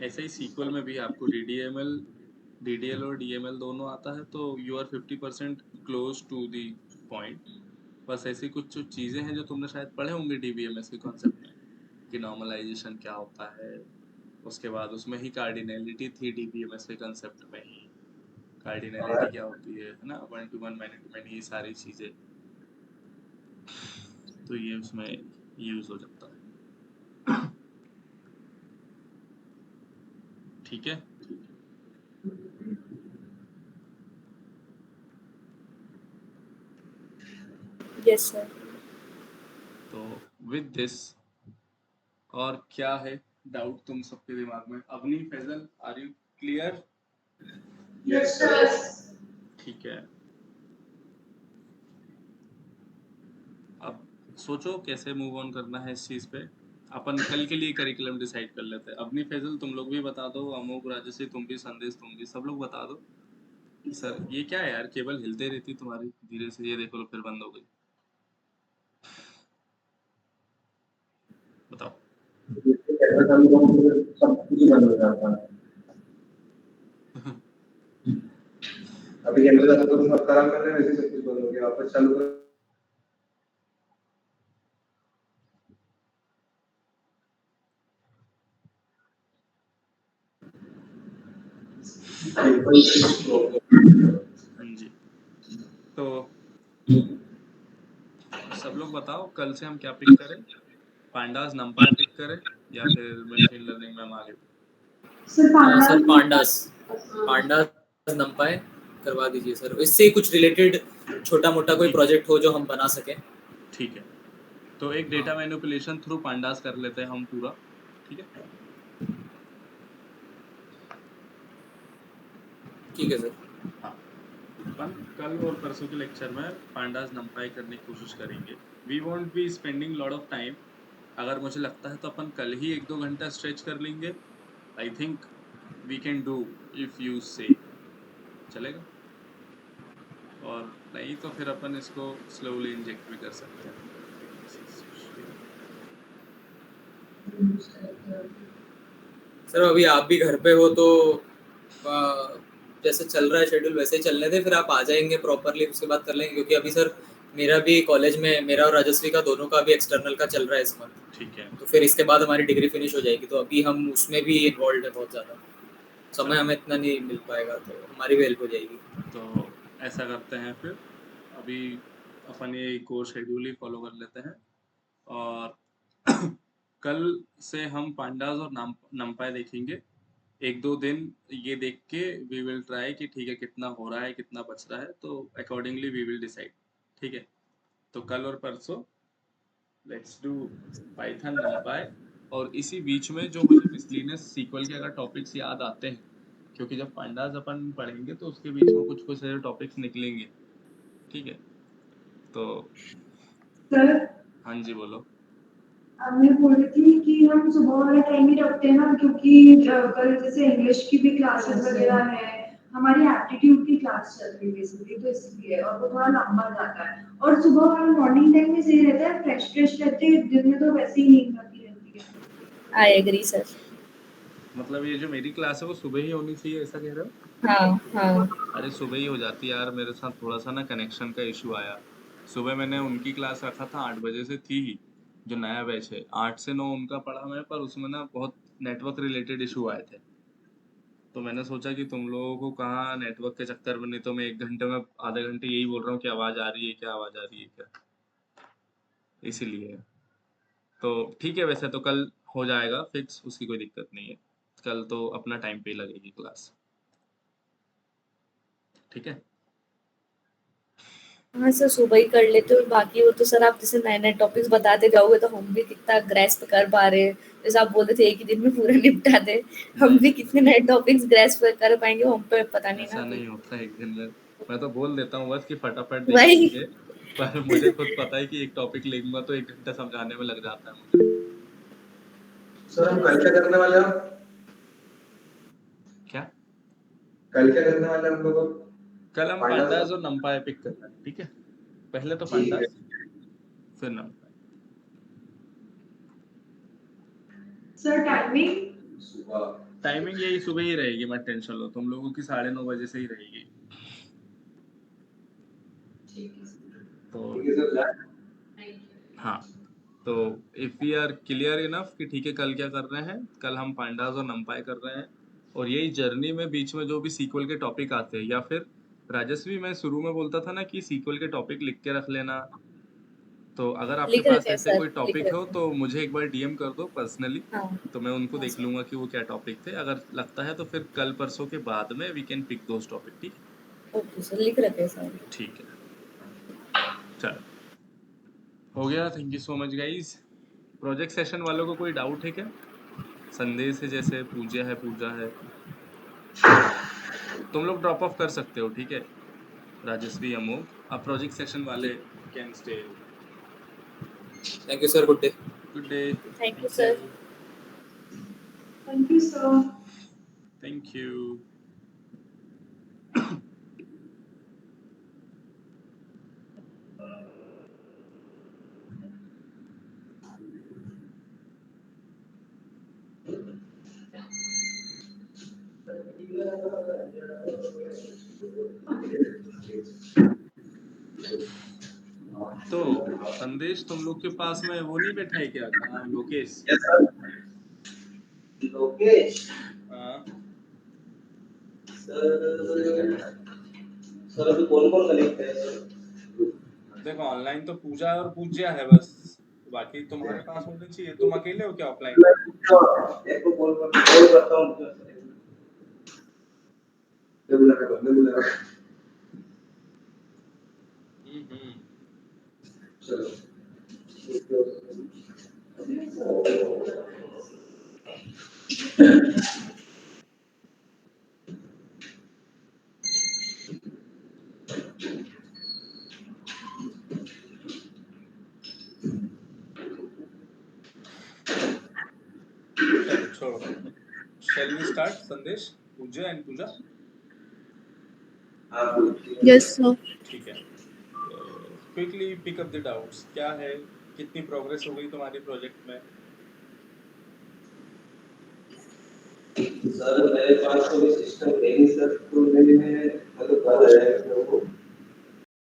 Speaker 1: ऐसे ही सीक्वल में भी आपको डीडीएल और डीएमएल दोनों आता है, तो you are 50% close to the point. बस ऐसी कुछ जो चीजें हैं जो तुमने शायद पढ़े होंगे डीबीएमएस के कॉन्सेप्ट में, कि नॉर्मलाइजेशन क्या होता है, उसके बाद उसमें ही कार्डिनैलिटी थी डीबीएमएस के कंसेप्ट में ही। कार्डिनैलिटी क्या होती है ना, 1 to 1, मैनी टू मैनी, ये सारी चीजें, तो ये उसमें यूज हो जाता है, ठीक है?
Speaker 2: Yes sir.
Speaker 1: तो विद दिस, और क्या है डाउट तुम सबके दिमाग में? Avani, Faizal, are you clear?
Speaker 4: Yes, sir.
Speaker 1: ठीक है, अब सोचो कैसे मूव ऑन करना है इस चीज पे। अपन कल के लिए करिकुलम डिसाइड कर लेते हैं। अवनी, फैजल तुम लोग भी बता दो, अमोक, राजश्री तुम भी, संदेश तुम भी, सब लोग बता दो। सर ये क्या है यार, केबल हिलते रहती तुम्हारी धीरे से, ये देखो फिर बंद हो गई। बताओ।
Speaker 5: कैमरा चालू करूँ तो सब कुछ ही बंद हो जाता है। अभी कैमरा चालू करूँ, अब खराब कर रहे हैं, वैसे सब कुछ बंद हो गया, वापस चालू करूँ।
Speaker 1: जी, तो सब लोग बताओ कल से हम क्या पिक करें? पांडास, नंपाई पिक करें या फिर मशीन लर्निंग में हम आगे?
Speaker 4: Sir,
Speaker 3: sir
Speaker 4: pandas.
Speaker 3: पांडास नंपाई करवा दीजिए सर, इससे कुछ रिलेटेड छोटा मोटा कोई प्रोजेक्ट हो जो हम बना सकें।
Speaker 1: ठीक है, तो एक डेटा मैनिपुलेशन थ्रू पांडास कर लेते हैं हम पूरा, ठीक है?
Speaker 3: ठीक है सर।
Speaker 1: हाँ, अपन कल और परसों के लेक्चर में पांडास नंपाई करने की कोशिश करेंगे। We won't be spending lot of time. अगर मुझे लगता है तो अपन कल ही 1-2 घंटा स्ट्रेच कर लेंगे। I think we can do if you say, चलेगा? और नहीं तो फिर अपन इसको स्लोली इंजेक्ट भी कर सकते हैं।
Speaker 3: सर अभी आप भी घर पे हो तो जैसे चल रहा है शेड्यूल वैसे ही चलने दे, फिर आप आ जाएंगे प्रॉपरली, उसके बाद कर लेंगे, क्योंकि अभी सर मेरा भी कॉलेज में, मेरा और राजश्री का दोनों का भी एक्सटर्नल का चल रहा है इस मंथ।
Speaker 1: ठीक है,
Speaker 3: तो फिर इसके बाद हमारी डिग्री फिनिश हो जाएगी, तो अभी हम उसमें भी इन्वॉल्व है बहुत ज़्यादा, समय हमें इतना नहीं मिल पाएगा, तो हमारी भी हेल्प हो जाएगी।
Speaker 1: तो ऐसा करते हैं फिर, अभी अपन ये कोर्स शेड्यूल ही फॉलो कर लेते हैं और कल से हम पांडास और नंपाई देखेंगे। 1-2 दिन ये देख के वी विल ट्राई कि ठीक है कितना हो रहा है, कितना बच रहा है, तो अकॉर्डिंगली वी विल डिसाइड। ठीक है, तो कल और परसों लेट्स डू पाइथन, नंपाई। और इसी बीच में जो मुझे मिसलिनियस सीक्वल के अगर टॉपिक्स याद आते हैं, क्योंकि जब पांडास अपन पढ़ेंगे तो उसके बीच में कुछ कुछ ऐसे टॉपिक्स निकलेंगे, ठीक है? तो
Speaker 4: Sir,
Speaker 1: हाँ जी, बोलो।
Speaker 4: मैं बोल रही थी कि हम सुबह वाला टाइम ही रखते हैं ना, क्योंकि कल जैसे इंग्लिश की भी क्लासेस वगैरह है, हमारी एप्टीट्यूड की क्लास चल रही है बेसिकली, तो इसलिए, और वो थोड़ा लंबा जाता है। और सुबह वाला मॉर्निंग टाइम में सही रहता है, फ्रेश फ्रेश रहते हैं, दिन में तो वैसे ही नींद आती रहती है।
Speaker 2: I agree sir.
Speaker 1: मतलब ये जो मेरी क्लास है वो सुबह ही होनी चाहिए, ऐसा कह रहे हो?
Speaker 2: हाँ हाँ।
Speaker 1: अरे सुबह ही हो जाती है यार, मेरे साथ थोड़ा सा ना कनेक्शन का इशू आया। सुबह मैंने उनकी क्लास रखा था 8 बजे से, थी ही जो नया बैच है, 8 से 9 उनका पढ़ा मैं, पर उसमें ना बहुत नेटवर्क रिलेटेड इशू आए थे। तो मैंने सोचा कि तुम लोगों को कहाँ नेटवर्क के चक्कर में, नहीं तो मैं 1 घंटे में, आधे घंटे यही बोल रहा हूँ कि आवाज़ आ रही है क्या, आवाज़ आ रही है क्या, इसीलिए। तो ठीक है, वैसे तो कल हो जाएगा फिक्स, उसकी कोई दिक्कत नहीं है। कल तो अपना टाइम पे ही लगेगी क्लास, ठीक है?
Speaker 2: हाँ सर, सुबह ही कर लेते हो, बाकी वो तो सर आप जैसे नए नए टॉपिक्स बताते जाओगे तो हम भी कितना ग्रेस्प कर पा रहे हैं। जैसे आप बोलते थे एक ही दिन में पूरा निपटा दे, हम भी कितने नए टॉपिक्स ग्रेस्प कर पाएंगे वो हम पे पता नहीं ना
Speaker 1: ऐसा
Speaker 2: अभी।
Speaker 1: नहीं होता है एक दिन में। मैं तो बोल देता हूँ बस कि फटाफट देख
Speaker 2: वही।
Speaker 1: लेंगे, पर मुझे खुद पता है कि एक टॉपिक लेंगे तो 1 घंटा समझाने में लग जाता है मुझे।
Speaker 5: सर हम कल क्या करने वाले हैं?
Speaker 1: क्या?
Speaker 5: कल क्या करने वाले हैं हम लोग?
Speaker 1: कल हम
Speaker 5: पांडास
Speaker 1: पांडास
Speaker 5: का?
Speaker 1: और नंपाई पिक कर रहे हैं, ठीक है? पहले तो
Speaker 5: ठीक है।
Speaker 1: पांडास, फिर नंपाई।
Speaker 4: Sir timing?
Speaker 5: सुबह।
Speaker 1: टाइमिंग यही सुबह ही रहेगी, मत टेंशन लो, तुम लोगों की 9:30 बजे से ही रहेगी। तो
Speaker 5: ठीक है सर।
Speaker 1: हाँ, तो if we are clear enough कि ठीक है कल क्या कर रहे हैं, कल हम पांडास और नंपाई कर रहे हैं। और यही जर्नी में बीच में जो भी सीक्वल के टॉपिक आते हैं, या फिर राजस्वी, मैं शुरू में बोलता था ना कि सीक्वल के टॉपिक लिख के रख लेना, तो अगर आपके
Speaker 2: लिख
Speaker 1: पास
Speaker 2: रखे हैं
Speaker 1: ऐसे
Speaker 2: सर,
Speaker 1: कोई
Speaker 2: लिख
Speaker 1: टॉपिक हो
Speaker 2: रखे
Speaker 1: तो मुझे एक बार डीएम कर दो पर्सनली,
Speaker 2: हैं। हाँ
Speaker 1: तो मैं उनको
Speaker 2: हाँ
Speaker 1: देख
Speaker 2: सर।
Speaker 1: लूंगा कि वो क्या टॉपिक थे। अगर लगता है तो फिर कल परसों के बाद में we can pick those topic, ठीक है?
Speaker 2: ओके सर, लिख रखे हैं सर।
Speaker 1: ठीक है, चलो, हो गया। Thank you so much guys. Project session वालों को कोई डाउट है क्या? संदेश है, जैसे पूजा है, तुम लोग ड्रॉप ऑफ कर सकते हो, ठीक है। राजश्री, अमोघ, आप प्रोजेक्ट सेशन वाले can stay.
Speaker 3: Thank you sir, good day.
Speaker 1: Good day.
Speaker 2: Thank you sir.
Speaker 4: Thank you, sir.
Speaker 1: Thank you. तो संदेश, तुम लोग के पास में वो नहीं बैठा है क्या? कहाँ लोकेश?
Speaker 5: Yes, sir. लोकेश
Speaker 1: हाँ,
Speaker 5: सर अभी कौन कनेक्ट है सर?
Speaker 1: देखो ऑनलाइन तो पूजा और पूज्या है बस, बाकी तुम्हारे पास होने चाहिए। तुम अकेले हो क्या ऑफलाइन?
Speaker 5: एक को कॉल करता हूँ। बुला रहा चलो।
Speaker 1: चलो छोड़ो। Shall we start, Sandesh, Pooja and Pooja?
Speaker 2: Yes sir.
Speaker 1: ठीक है। Quickly pick up the doubts. क्या है, कितनी प्रोग्रेस हो गई तुम्हारी प्रोजेक्ट में?
Speaker 5: सर मेरे पास कोई सिस्टम है नहीं सर, तो मैंने मतलब कर रहा है